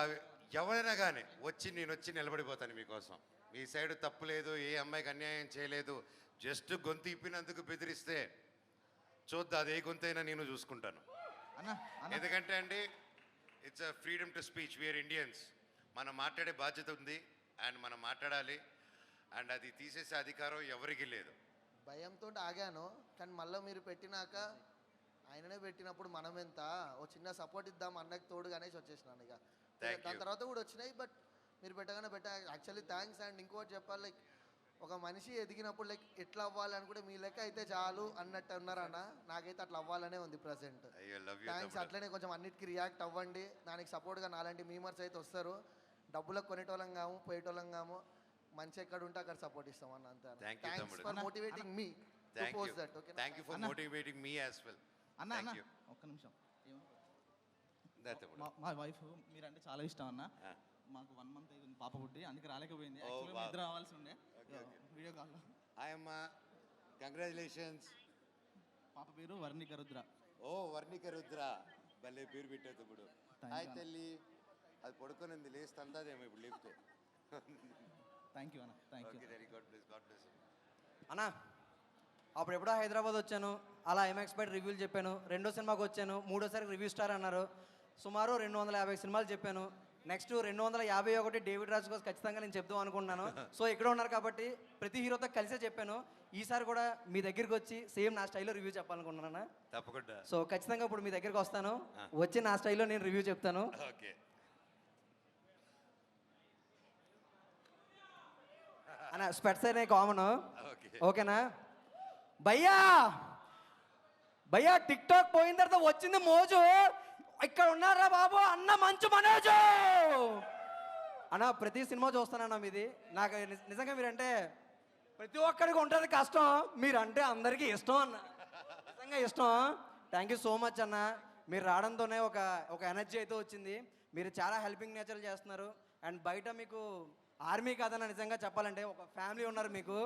ఎవరైనా కానీ నేను వచ్చి నిలబడిపోతాను మీకోసం. మీ సైడ్ తప్పు లేదు, ఏ అమ్మాయికి అన్యాయం చేయలేదు, జస్ట్ గొంతు ఇప్పినందుకు బెదిరిస్తే చూద్దా, అదే గొంతైనా నేను చూసుకుంటాను. ఎందుకంటే అండి it's a freedom to speech. We're Indians, మనం మాట్లాడే బాధ్యత ఉంది అండ్ మనం మాట్లాడాలి. అండ్ అది తీసేసే అధికారం ఎవరికి లేదు. భయంతో ఆగాను, కానీ మళ్ళీ మీరు పెట్టినాక ఆయననే పెట్టినప్పుడు మనం ఎంత ఓ చిన్న సపోర్ట్ ఇద్దాం అన్నకి తోడుగా అనేసి వచ్చేసినాను. ఇక దాని తర్వాత కూడా వచ్చినాయి, బట్ మీరు పెట్టగానే యాక్చువల్లీ థ్యాంక్స్. అండ్ ఇంకోటి చెప్పాలి, లైక్ ఒక మనిషి ఎదిగినప్పుడు లైక్ ఎట్లా అవ్వాలి అనుకుంటే మీ లెక్క అయితే చాలు అన్నట్టు ఉన్నారన్న. నాకైతే అట్లా అవ్వాలనే ఉంది ప్రజెంట్. థ్యాంక్స్. అట్లనే కొంచెం అన్నిటికీ రియాక్ట్ అవ్వండి. దానికి సపోర్ట్గా నాలాంటి మీమర్స్ అయితే వస్తారు. డబ్బులకు కొనేటోళ్ళం కాము, పోయేటోళ్ళం కాము. మంచి ఎక్కడ ఉంటే అక్కడ సపోర్ట్ ఇస్తాం అన్న, అంతే. Thanks for motivating me to post that. Okay, thank you for motivating me as well. అన్న ఒక్క నిమిషం. మా వైఫ్ మీరంటే చాలా ఇష్టం అన్న. మాకు 1 month అయింది పాప పుట్టి, అందుకే రాలేకపోయింది. యాక్చువల్లీ మీ ఇద్దరు రావాల్సి ఉండే వీడియో కాల్లో. హాయ్ అమ్మా, కంగ్రాచులేషన్స్. పాప పేరు వర్ణిక రుద్ర. ఓ వర్ణిక రుద్ర, భలే పేరు పెట్టావు తమ్ముడు. Thank హాయ్ you, తల్లి. అది పడుకోనింది లేచి తంతాదేమో ఇప్పుడు లేపితే. థ్యాంక్ యూ అన్న, thank you. Okay daddy, God bless, God bless. అన్నా అప్పుడు ఎప్పుడో హైదరాబాద్ వచ్చాను, అలా ఐమాక్స్ బయట రివ్యూలు చెప్పాను. రెండో సినిమాకి వచ్చాను, మూడోసారి రివ్యూ స్టార్ అన్నారు. సుమారు 250 సినిమాలు చెప్పాను. నెక్స్ట్ 251 డేవిడ్ రాజు కోసం ఖచ్చితంగా నేను చెప్దాం అనుకుంటున్నాను. సో ఇక్కడ ఉన్నారు కాబట్టి ప్రతి హీరోతో కలిసే చెప్పాను. ఈసారి కూడా మీ దగ్గరికి వచ్చి సేమ్ నా స్టైల్లో రివ్యూ చెప్పాలనుకుంటున్నాను. తప్పకుండా. సో ఖచ్చితంగా ఇప్పుడు మీ దగ్గరికి వస్తాను, వచ్చి నా స్టైల్లో నేను రివ్యూ చెప్తాను. ఓకే. అన్న స్పెట్స్ అనే కామన్, ఓకే. ఓకేనా? భయ్యా భయ్యా టిక్ టాక్ పోయిన తర్వాత వచ్చింది మోజు. ఇక్కడ ఉన్నారా బాబు అన్న మంచు మనోజు అన్న. ప్రతి సినిమా చూస్తానన్నా మీది. నాకు నిజంగా మీరంటే ప్రతి ఒక్కరికి ఉంటుంది కష్టం, మీరంటే అందరికీ ఇష్టం అన్న, నిజంగా ఇష్టం. థ్యాంక్ యూ సో మచ్ అన్న. మీరు రావడంతోనే ఒక ఎనర్జీ అయితే వచ్చింది. మీరు చాలా హెల్పింగ్ నేచర్ చేస్తున్నారు. అండ్ బయట మీకు ఆర్మీ కాదన్న, నిజంగా చెప్పాలంటే ఒక ఫ్యామిలీ ఉన్నారు మీకు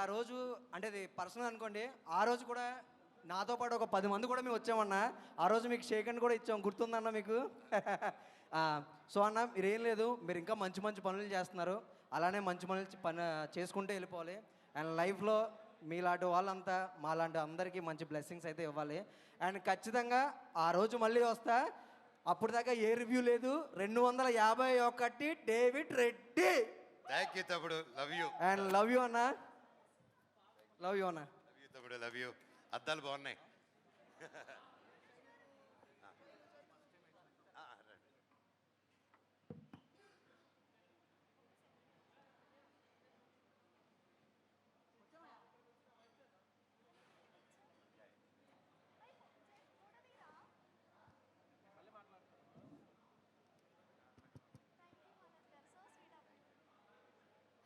ఆ రోజు అంటే అది పర్సనల్ అనుకోండి. ఆ రోజు కూడా నాతో పాటు ఒక 10 మంది కూడా మేము వచ్చామన్నా. ఆ రోజు మీకు షేక్ హ్యాండ్ కూడా ఇచ్చాం, గుర్తుందన్న మీకు? సో అన్న మీరేం లేదు, మీరు ఇంకా మంచి మంచి పనులు చేస్తున్నారు. అలానే మంచి పని చేసుకుంటూ వెళ్ళిపోవాలి. అండ్ లైఫ్లో మీలాంటి వాళ్ళంతా మాలాంటి అందరికీ మంచి బ్లెస్సింగ్స్ అయితే ఇవ్వాలి. అండ్ ఖచ్చితంగా ఆ రోజు మళ్ళీ వస్తా. అప్పుడు దాకా ఏ రివ్యూ లేదు. 251 డేవిడ్ రెడ్డి. థ్యాంక్ యూ తమ్ముడు, love you. And love you అన్న, లవ్ యూ అన్న. లవ్ యూ తమ్ముడు, లవ్ యూ. అద్దాలు బాగున్నాయి.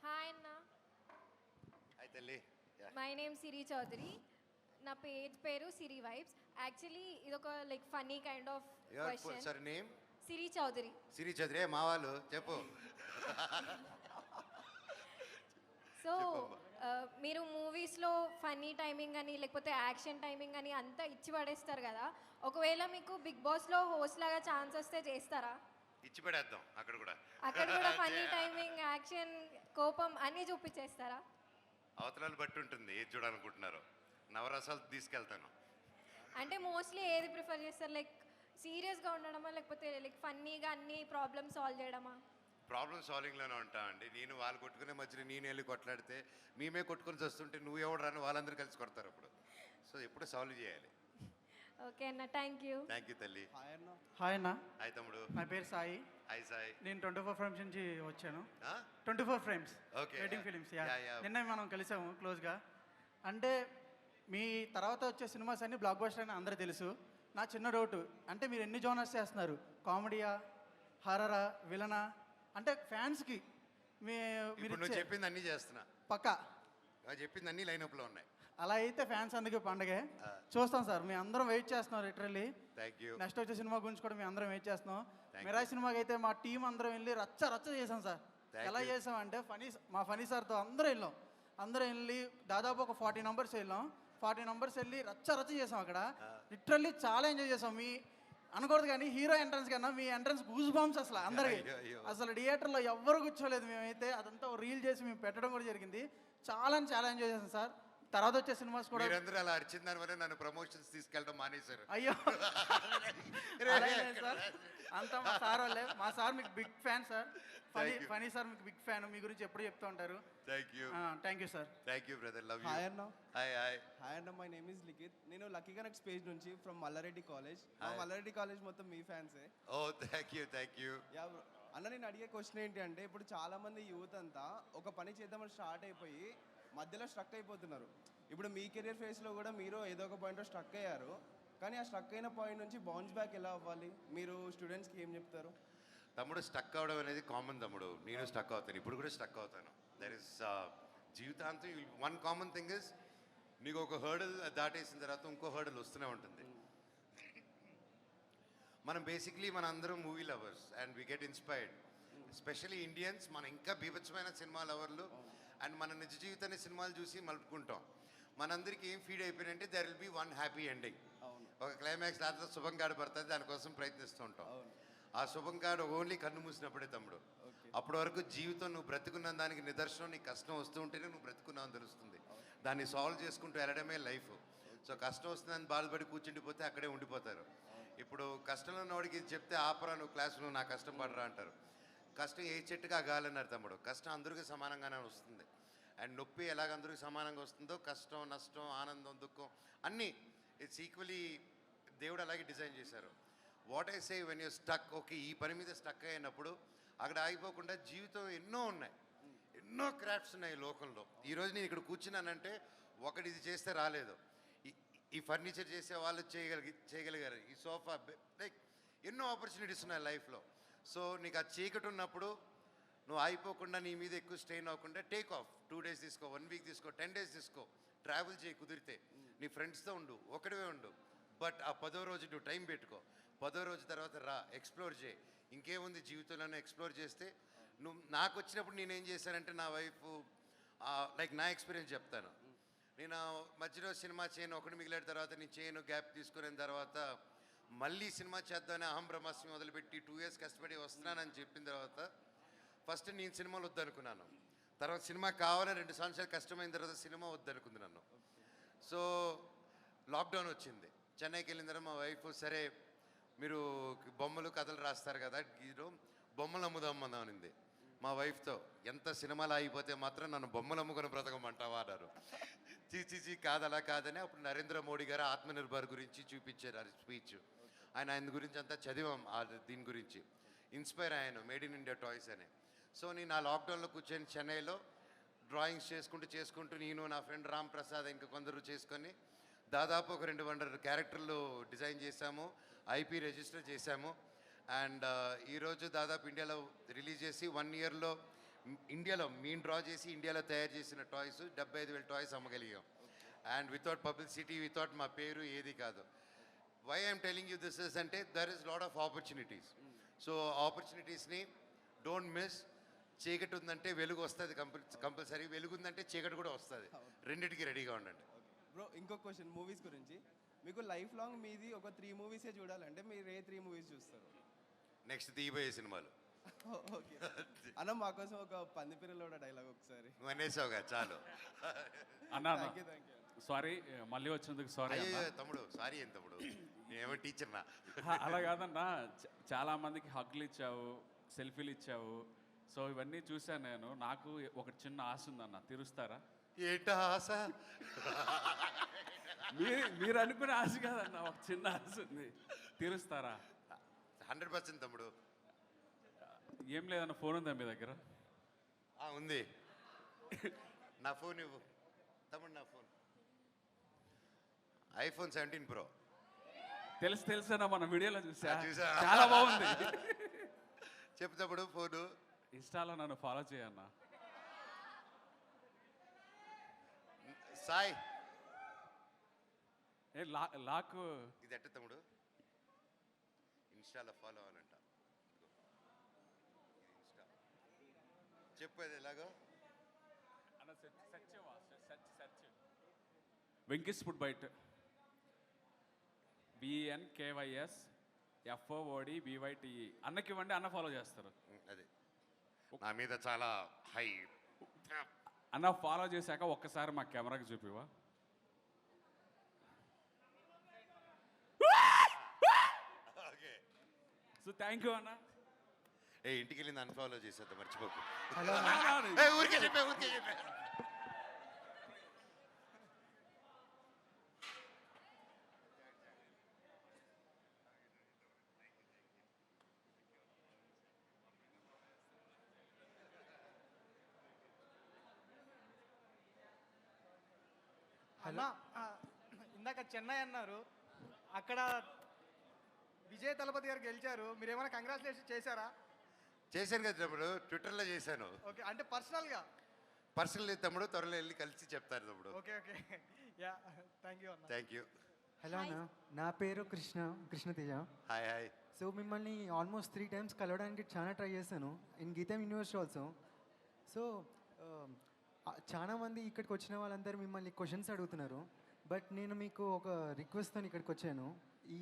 హాయ్ అన్న, హాయ్ తల్లి. My name Siri Chowdary. నా పేరు సిరి వైబ్స్. యాక్చువల్లీ ఇదొక like funny kind of question. Sir name Siri Chowdary. Siri Chowdary. మా వాళ్ళు చెప్పు. సో మీరు మూవీస్లో ఫన్నీ టైమింగ్ అని లేకపోతే యాక్షన్ టైమింగ్ అని అంతా ఇచ్చి పడేస్తారు కదా. ఒకవేళ మీకు బిగ్ బాస్లో హోస్ట్ లాగా ఛాన్స్ వస్తే చేస్తారా? ఇచ్చి పడేద్దాం అక్కడ కూడా. అక్కడ కూడా ఫన్నీ టైమింగ్, యాక్షన్, కోపం అన్నీ చూపించేస్తారా? అవతలాలు బట్టి ఉంటుంది ఏది చూడాలనుకుంటున్నారో. నవరసాలు తీసుకెళ్తాను. అంటే మోస్ట్లీ ఏది ప్రిఫర్ చేస్తారు? లైక్ సీరియస్గా ఉండడమా లేకపోతే లైక్ ఫన్నీగా అన్ని ప్రాబ్లమ్స్ సాల్వ్ చేయడమా? ప్రాబ్లమ్ సాల్వింగ్లోనే ఉంటామండి. నేను వాళ్ళు కొట్టుకునే మధ్యలో నేను వెళ్ళి కొట్లాడితే మేమే కొట్టుకొని వస్తుంటే నువ్వు ఎవడు రాని వాళ్ళందరూ కలిసి కొడతారు అప్పుడు. సో ఎప్పుడు సాల్వ్ చేయాలి. ఓకే అన్న, థ్యాంక్ యూ. థ్యాంక్ యూ తల్లి. హాయ్ అన్న. హాయ్ తమ్ముడు. నా పేరు సాయి. హాయ్ సాయి. నేను 24 ఫ్రేమ్స్ నుంచి వచ్చాను. 24 frames okay. Wedding films. Yeah. నిన్న మనం కలిసాము క్లోజ్గా. అంటే మీ తర్వాత వచ్చే సినిమాస్ అన్ని బ్లాక్ బస్టర్ అని అందరూ తెలుసు. నా చిన్న డౌట్, అంటే మీరు ఎన్ని జోనర్స్ చేస్తున్నారు? కామెడీయా, హర్రరా, విలనా? అంటే ఫ్యాన్స్కి ఇప్పుడు నువ్వు చెప్పింది అన్నీ చేస్తున్నా. పక్కా నువ్వు చెప్పింది అన్నీ లైనప్లో ఉన్నాయి. అలా అయితే ఫ్యాన్స్ అందుకే పండగే. చూస్తాం సార్, మీ అందరం వెయిట్ చేస్తున్నాం లిటరల్లీ. Thank you. నెక్స్ట్ వచ్చే సినిమా గురించి కూడా మేము అందరం వెయిట్ చేస్తున్నాం. మిరాజ్ సినిమాకి అయితే మా టీం అందరం వెళ్ళి రచ్చ చేసాం సార్. ఎలా చేసామంటే మా ఫనీ సార్తో అందరం వెళ్ళి దాదాపు ఒక 40 నంబర్స్ వెళ్ళాం. 40 నంబర్స్ వెళ్ళి రచ్చ చేసాం అక్కడ. లిటరల్లీ చాలా ఎంజాయ్ చేసాం. మీ అనకూడదు కానీ హీరో ఎంట్రన్స్ కన్నా మీ ఎంట్రన్స్ గూస్ బాంబ్స్ అసలు అందరికి. అసలు థియేటర్లో ఎవ్వరు కూర్చోలేదు. మేమైతే అదంతా రీల్ చేసి మేము పెట్టడం కూడా జరిగింది. చాలా ఎంజాయ్ చేసాం సార్. తర్వాత వచ్చే సినిమాస్ కూడా మీరందరూ అలా అరిచిన దాని వల్ల నన్ను ప్రమోషన్స్ తీసుకెళ్ళడం మానేశారు. అయ్యో సార్, అంతా మా సార్ వాళ్ళే. మా సార్ మీకు big fan sir. Phani sir మీకు బిగ్ ఫ్యాన్. మీ గురించి ఎప్పుడు చెప్తూ ఉంటారు. Thank you sir. Thank you brother, love you. Hi అన్న. హాయ్ హాయ్ అన్న, మై నేమ్ ఇస్ లిఖిత్. నేను లక్కీ కనెక్ట్స్ పేజ్ నుంచి from Malla Reddy college. Malla Reddy college మొత్తం మీ ఫ్యాన్సే. Oh thank you. యా అన్న, నేను అడిగే క్వశ్చన్ ఏంటి అంటే, ఇప్పుడు చాలా మంది యూత్ అంతా ఒక పని చేద్దామని స్టార్ట్ అయిపోయి మధ్యలో స్ట్రక్ అయిపోతున్నారు. ఇప్పుడు మీ కెరియర్ ఫేస్లో కూడా మీరు ఏదో ఒక పాయింట్లో స్ట్రక్ అయ్యారు. కానీ ఆ స్ట్రక్ అయిన పాయింట్ నుంచి బౌన్స్ బ్యాక్ ఎలా అవ్వాలి? మీరు స్టూడెంట్స్కి ఏం చెప్తారు? తమ్ముడు స్టక్ అవడం అనేది కామన్ తమ్ముడు. నేను స్టక్ అవుతాను, ఇప్పుడు కూడా స్టక్ అవుతాను. దర్ ఇస్ జీవితాంతం వన్ కామన్ థింగ్ ఇస్, నీకు ఒక హర్డల్ దాటేసిన తర్వాత ఇంకో హర్డల్ వస్తూనే ఉంటుంది. మనం బేసిక్లీ మన అందరం movie lovers and we get inspired. Especially Indians మనం ఇంకా బీభత్సమైన సినిమా లవర్లు. అండ్ మన నిజ జీవితాన్ని సినిమాలు చూసి మలుపుకుంటాం. మనందరికీ ఏం ఫీడ్ అయిపోయినంటే there will be one happy ending. ఒక క్లైమాక్స్ రాత్రి శుభం కార్డు పడుతుంది, దానికోసం ప్రయత్నిస్తూ ఉంటాం. ఆ శుభం కార్డు ఓన్లీ కన్ను మూసినప్పుడే తమ్ముడు. అప్పటి వరకు జీవితం నువ్వు బ్రతుకున్న దానికి నిదర్శనం, నీకు కష్టం వస్తూ ఉంటేనే నువ్వు బ్రతుకున్నావు అని తెలుస్తుంది. దాన్ని సాల్వ్ చేసుకుంటూ వెళ్ళడమే లైఫ్. సో కష్టం వస్తుందని బాధపడి కూర్చుండిపోతే అక్కడే ఉండిపోతారు. ఇప్పుడు కష్టంలో ఉన్నవాడికి ఇది చెప్తే ఆపరా నువ్వు క్లాసులో, నా కష్టం పడరా అంటారు. కష్టం ఏ చెట్టుగా గాలన్నారు తమ్ముడు. కష్టం అందరికీ సమానంగానే వస్తుంది. అండ్ నొప్పి ఎలాగ అందరికీ సమానంగా వస్తుందో, కష్టం, నష్టం, ఆనందం, దుఃఖం అన్నీ ఇట్స్ ఈక్వలీ దేవుడు అలాగే డిజైన్ చేశారు. What I say when you stuck, okay ఈ పని మీద స్టక్ అయినప్పుడు అక్కడ ఆగిపోకుండా జీవితం ఎన్నో ఉన్నాయి, ఎన్నో క్రాఫ్ట్స్ ఉన్నాయి ఈ లోకంలో. ఈరోజు నేను ఇక్కడ కూర్చున్నానంటే ఒకటి ఇది చేస్తే రాలేదు, ఈ ఫర్నిచర్ చేసే వాళ్ళు చేయగలిగారు, ఈ సోఫా, లైక్ ఎన్నో ఆపర్చునిటీస్ ఉన్నాయి లైఫ్లో. సో నీకు ఆ చీకటి ఉన్నప్పుడు నువ్వు అయిపోకుండా, నీ మీద ఎక్కువ స్ట్రెయిన్ అవ్వకుండా టేక్ ఆఫ్. 2 days తీసుకో, 1 week తీసుకో, 10 days తీసుకో, ట్రావెల్ చేయి కుదిరితే, నీ ఫ్రెండ్స్తో ఉండు, ఒకటివే ఉండు. బట్ ఆ 10వ రోజు నువ్వు టైం పెట్టుకో. 10వ రోజు తర్వాత రా, ఎక్స్ప్లోర్ చేయి. ఇంకేముంది జీవితంలోనే ఎక్స్ప్లోర్ చేస్తే నువ్వు. నాకు వచ్చినప్పుడు నేనేం చేశానంటే, నా వైఫ్ లైక్ నా ఎక్స్పీరియన్స్ చెప్తాను. నేను మధ్యలో సినిమా చేయను, ఒకటి మిగిలిన తర్వాత నేను చేయను, గ్యాప్ తీసుకున్న తర్వాత మళ్ళీ సినిమా చేద్దామని అహం బ్రహ్మాస్మి మొదలుపెట్టి 2 years కష్టపడి వస్తున్నానని చెప్పిన తర్వాత ఫస్ట్ నేను సినిమాలు వద్దనుకున్నాను. తర్వాత సినిమా కావాలని 2 సంవత్సరాలు కష్టమైన తర్వాత సినిమా వద్దనుకున్నాను. సో లాక్డౌన్ వచ్చింది. చెన్నైకి వెళ్ళిన తర్వాత మా వైఫ్, సరే మీరు బొమ్మలు కథలు రాస్తారు కదా, హీరో బొమ్మలు అమ్ముదామన్నా అనింది మా వైఫ్తో. ఎంత సినిమాలు అయిపోతే మాత్రం నన్ను బొమ్మలు అమ్ముకొని బ్రతకమంటావా అన్నారు. చీచీ కాదు, అలా కాదని అప్పుడు నరేంద్ర మోడీ గారు ఆత్మనిర్భర్ గురించి చూపించారు ఆ స్పీచ్. ఆయన గురించి అంతా చదివాం, దీని గురించి ఇన్స్పైర్ అయ్యాను, మేడ్ ఇన్ ఇండియా టాయ్స్ అని. సో నేను ఆ లాక్డౌన్లో కూర్చొని చెన్నైలో డ్రాయింగ్స్ చేసుకుంటూ నేను, నా ఫ్రెండ్ రామ్ ప్రసాద్, ఇంకా కొందరు చేసుకొని దాదాపు ఒక 200 క్యారెక్టర్లు డిజైన్ చేశాము, ఐపీ రిజిస్టర్ చేశాము. అండ్ ఈరోజు దాదాపు ఇండియాలో రిలీజ్ చేసి 1 yearలో ఇండియాలో మేము డ్రా చేసి ఇండియాలో తయారు చేసిన టాయ్స్ 75,000 టాయ్స్ అమ్మగలిగాం. అండ్ వితౌట్ పబ్లిసిటీ, వితౌట్ మా పేరు ఏది కాదు. Why I'm telling you this is అంటే there is lot of opportunities. So ఆపర్చునిటీస్ని డోంట్ మిస్. చీకటి ఉందంటే వెలుగు వస్తుంది కంపల్సరీ, వెలుగు ఉందంటే చీకటి కూడా వస్తుంది. రెండింటికి రెడీగా ఉండండి. బ్రో ఇంకో క్వశ్చన్ మూవీస్ గురించి. మీకు లైఫ్ లాంగ్ మీది ఒక 3 movies చూడాలంటే మీరు ఏ 3 movies చూస్తారు? నెక్స్ట్ తీయబోయే సినిమాలు. ఓకే అన్న, మా కోసం ఒక పందిపిరలో డైలాగ్ ఒకసారి. నువ్వు అనేసావుగా చాలు. అన్నా సారీ, మళ్ళీ వచ్చినందుకు సారీ. తమ్ముడు సారీ ఏం తమ్ముడు, నేనేమో టీచర్నా. అలా కాదన్నా, చాలా మందికి హగ్లు ఇచ్చావు, సెల్ఫీలు ఇచ్చావు. సో ఇవన్నీ చూశాను నేను. నాకు ఒక చిన్న ఆశ ఉందన్న, తీరుస్తారా? ఏంటా ఆశ? మీరు అనుకునే ఆశ కాదన్న, ఒక చిన్న ఆశ ఉంది, తీరుస్తారా? 100% తమ్ముడు. ఏం లేదన్న, ఫోన్ ఉందా మీ దగ్గర? ఉంది. నా ఫోన్ ఇవ్వు తమ్ముడు, నా ఫోన్ iPhone 17 Pro. తెలుసా, మన వీడియోలో చూసా, చూసా, చాలా బాగుంది. చెప్తాడు ఫోను. ఇన్స్టాలో నన్ను ఫాలో చేయన్నా. సాయి ఏ లాక్ ఇది ఎట్ట తమ్ముడు? ఇన్స్టాలో ఫాలో అనంట. ఇన్స్టా చెప్పేది ఎలాగో. Venky's food bite, BNKYS FOOD BYTE. అన్నకి ఇవ్వండి, అన్న ఫాలో చేస్తారు. అది నా మీద చాలా హై. అన్న ఫాలో చేశాక ఒక్కసారి మా కెమెరాకి చూపివా? ఓకే. సో థ్యాంక్ యూ అన్న. ఇంటికి వెళ్ళింది అన్ఫాలో చేసేద్దాం, మర్చిపోకు. హలో. ఊరికే చెప్పా. అన్న, ఇందాక చెన్నై అన్నారు, అక్కడ విజయ్ తలపతి గారు గెలిచారు. మీరు ఏమైనా కంగ్రాచులేషన్ చేశారా? చేశాను కదా తమ్ముడు, ట్విట్టర్లో చేశాను. ఓకే, అంటే పర్సనల్గా? పర్సనల్ తమ్ముడు, త్వరలో వెళ్ళి కలిసి చెప్తారు తమ్ముడు. ఓకే యా, థ్యాంక్ యూ అన్న. Thank you. హలో అన్న, నా పేరు కృష్ణతేజ. హాయ్. సో మిమ్మల్ని ఆల్మోస్ట్ 3 times కలవడానికి చాలా ట్రై చేశాను, ఇన్ గీతం యూనివర్సిటీ ఆల్సో. సో చాలా మంది ఇక్కడికి వచ్చిన వాళ్ళందరూ మిమ్మల్ని క్వశ్చన్స్ అడుగుతున్నారు, బట్ నేను మీకు ఒక రిక్వెస్ట్తో ఇక్కడికి వచ్చాను. ఈ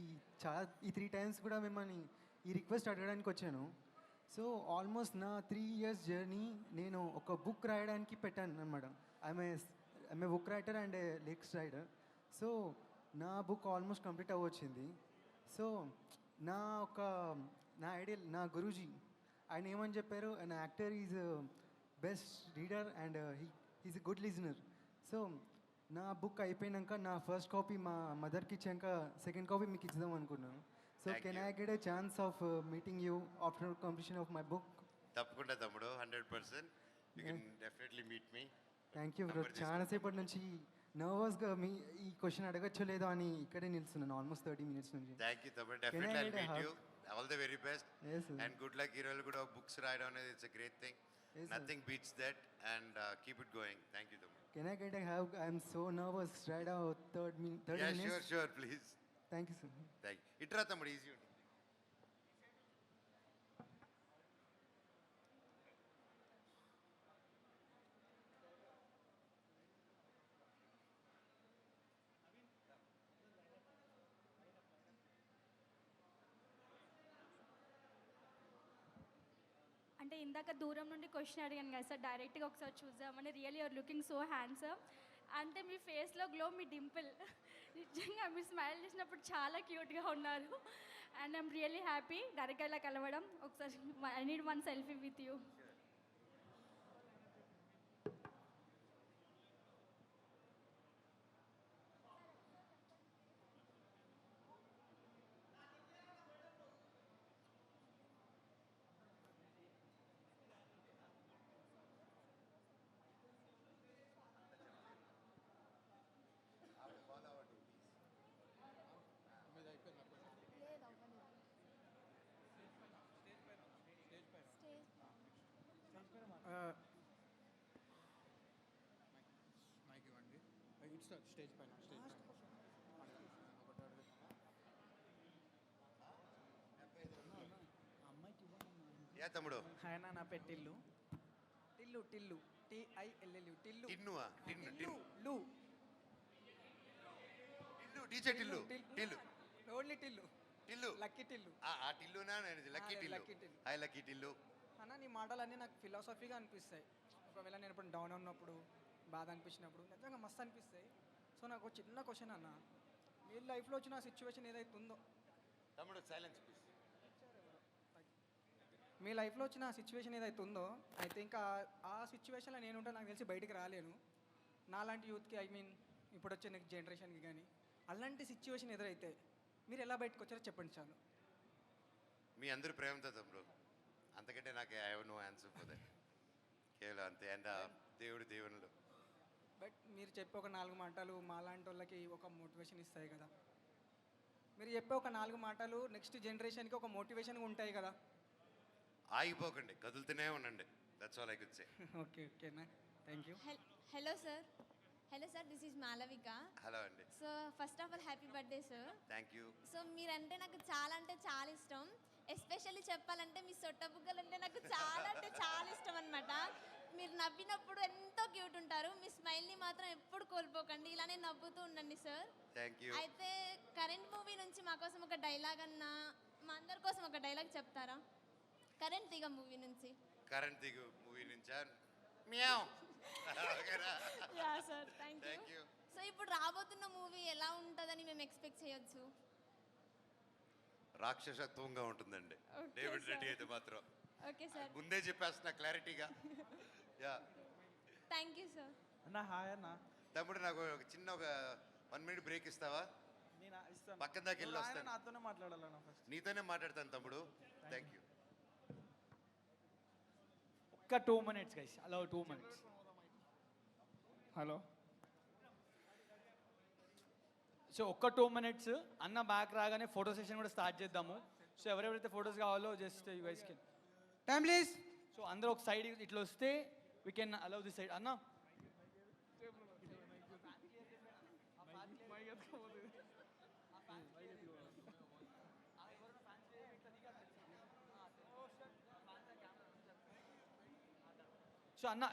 3 టైమ్స్ కూడా మిమ్మల్ని ఈ రిక్వెస్ట్ అడగడానికి వచ్చాను. సో ఆల్మోస్ట్ నా 3 ఇయర్స్ జర్నీ నేను ఒక బుక్ రాయడానికి పెట్టాను అనమాట. I'm a book writer and లెక్స్ రైటర్. సో నా బుక్ ఆల్మోస్ట్ కంప్లీట్ అవ్వచ్చింది. సో నా ఐడియల్ నా గురూజీ ఆయన ఏమని చెప్పారు, an actor is best reader and he's a good listener. So నా బుక్ అయిపోయినాక నా ఫస్ట్ కాపీ మా మదర్కి ఇచ్చాక సెకండ్ కాపీ మీకు ఇచ్చేద్దాం అనుకున్నాను. So can I get a chance of meeting you after completion of my book? తప్పకుండా తమ్ముడు, 100%. You can definitely meet me. Thank you bro. చాలాసేపటి నుంచి నర్వస్గా ఈ క్వశ్చన్ అడగచ్చో లేదో అని ఇక్కడే నిలుస్తున్నాను ఆల్మోస్ట్ 30 minutes నుంచి. థ్యాంక్ యూ తమ్ముడు, definitely I meet you. All the very best Yes, sir. And good luck. ఈరోజు కూడా బుక్స్ రాయడం అనేది it's a great thing. Yes, sir. Nothing beats that and keep it going. Thank you తమ్ముడు. Can I get a hug? I'm so nervous right now. 30 yeah minutes. Sure please. Thank you sir. Thank you. ఇట్రా తమ్ముడు, easy ఉంటుంది. అంటే ఇందాక దూరం నుండి question అడిగాను కదా సార్, డైరెక్ట్గా ఒకసారి చూద్దామని. Really you're looking so handsome. అంటే మీ ఫేస్లో గ్లో, మీ డింపుల్, నిజంగా మీరు స్మైల్ చేసినప్పుడు చాలా క్యూట్గా ఉన్నారు. అండ్ ఐఎమ్ రియల్లీ హ్యాపీ డైరెక్ట్గా ఇలా కలవడం. ఒకసారి I need one selfie with you. Stage పైన యా తమ్ముడు. ఆయన నా పెట్టిల్లు టిల్లు టిల్లు TILLU టిల్లు. టిన్నువా? టిన్ను టిల్లు లు Tillu DJ Tillu Tillu only Tillu Tillu lucky Tillu. ఆ టిల్లునా? నేను lucky Tillu. Lucky Tillu. Hi lucky Tillu. అన్న నీ మాటలన్నీ నాకు ఫిలాసఫీగా అనిపిస్తాయి. ఒకవేళ నేను ఇప్పుడు డౌన్ ఉన్నప్పుడు, బాధ అనిపించినప్పుడు నిజంగా మస్తు అనిపిస్తాయి. సో నాకు ఒక చిన్న క్వశ్చన్ అన్న, మీ లైఫ్లో వచ్చిన సిచ్యువేషన్ ఏదైతే ఉందో, తమ్ముడు సైలెన్స్ ప్లీజ్. మీ లైఫ్లో వచ్చిన సిచ్యువేషన్ ఏదైతే ఉందో, అయితే ఇంకా ఆ సిచ్యువేషన్లో నేను ఉంటే నాకు తెలిసి బయటికి రాలేను. నాలాంటి యూత్కి, ఐ మీన్ ఇప్పుడు వచ్చే నెక్స్ట్ జనరేషన్కి కానీ అలాంటి సిచ్యువేషన్ ఎదురైతే మీరు ఎలా బయటకు వచ్చారో చెప్పండి చాలు. మీ అందరి ప్రేమతో తమ్ముడు, అంతకంటే నాకు I have no answer for that. కేవలం అంతే. అండ్ దేవుడు దేవుళ్ళు. బట్ మీరు చెప్పే ఒక 4 మాటలు మాలాంటి వాళ్ళకి ఒక మోటివేషన్ ఇస్తాయి కదా. మీరు చెప్పే ఒక 4 మాటలు నెక్స్ట్ జనరేషన్కి ఒక మోటివేషన్గా ఉంటాయి కదా. ఆగిపోకండి, కదులుతూనే ఉండండి. That's all I could say. Okay ఓకేనా, thank you. Hello sir, this is Malavika. Hello అండి. So first of all happy birthday sir. Thank you. So మీరంటే నాకు చాలా అంటే చాలా ఇష్టం. ఎస్పెషల్లీ చెప్పాలంటే మీ సొట్ట బుగ్గలు అంటే నాకు చాలా అంటే చాలా ఇష్టం అనమాట. మీరు నవ్వినప్పుడు ఎంతో క్యూట్ ఉంటారు. మీ స్మైల్ని మాత్రం ఎప్పుడు కోల్పోకండి, ఇలానే నవ్వుతూ ఉండండి సార్. Thank you. అయితే కరెంట్ మూవీ నుంచి మా కోసం ఒక డైలాగ్ అన్నా, మా అందరి కోసం ఒక డైలాగ్ చెప్తారా? కరెంట్ తీగ మూవీ నుంచి. కరెంట్ దిగు మూవీ నుంచా? Meow. Yeah sir, thank thank you. You. So ఇప్పుడు రాబోతున్న మూవీ ఎలా ఉంటుందని మేము ఎక్స్పెక్ట్ చేయొచ్చు? రాక్షసత్వంగా ఉంటుందండి. Okay, David sir. రెడ్డి అయితే మాత్రం ఓకే సార్, ముందే చెప్పేస్తున్నా క్లారిటీగా. Yeah thank you sir. అన్న హాయ్ అన్న. తమ్ముడు నాకు ఒక చిన్న 1 minute బ్రేక్ ఇస్తావా? నేను ఇస్తాను. పక్కన దాకా వెళ్ళి ఆయన వస్తాను. నాతోనే మాట్లాడాలన్న ఫస్ట్. నీతోనే మాట్లాడతాను తమ్ముడు. Thank you. ఒక్క 2 minutes గైస్, అలా 2 minutes. హలో. సో ఒక్క 2 minutes అన్న బ్యాక్ రాగానే ఫోటో సెషన్ కూడా స్టార్ట్ చేద్దాము. సో ఎవరెవరైతే ఫొటోస్ కావాలో just you guys can time please. So అందరూ ఒక సైడ్ ఇట్లా వస్తే we can allow this side. అన్న సో అన్న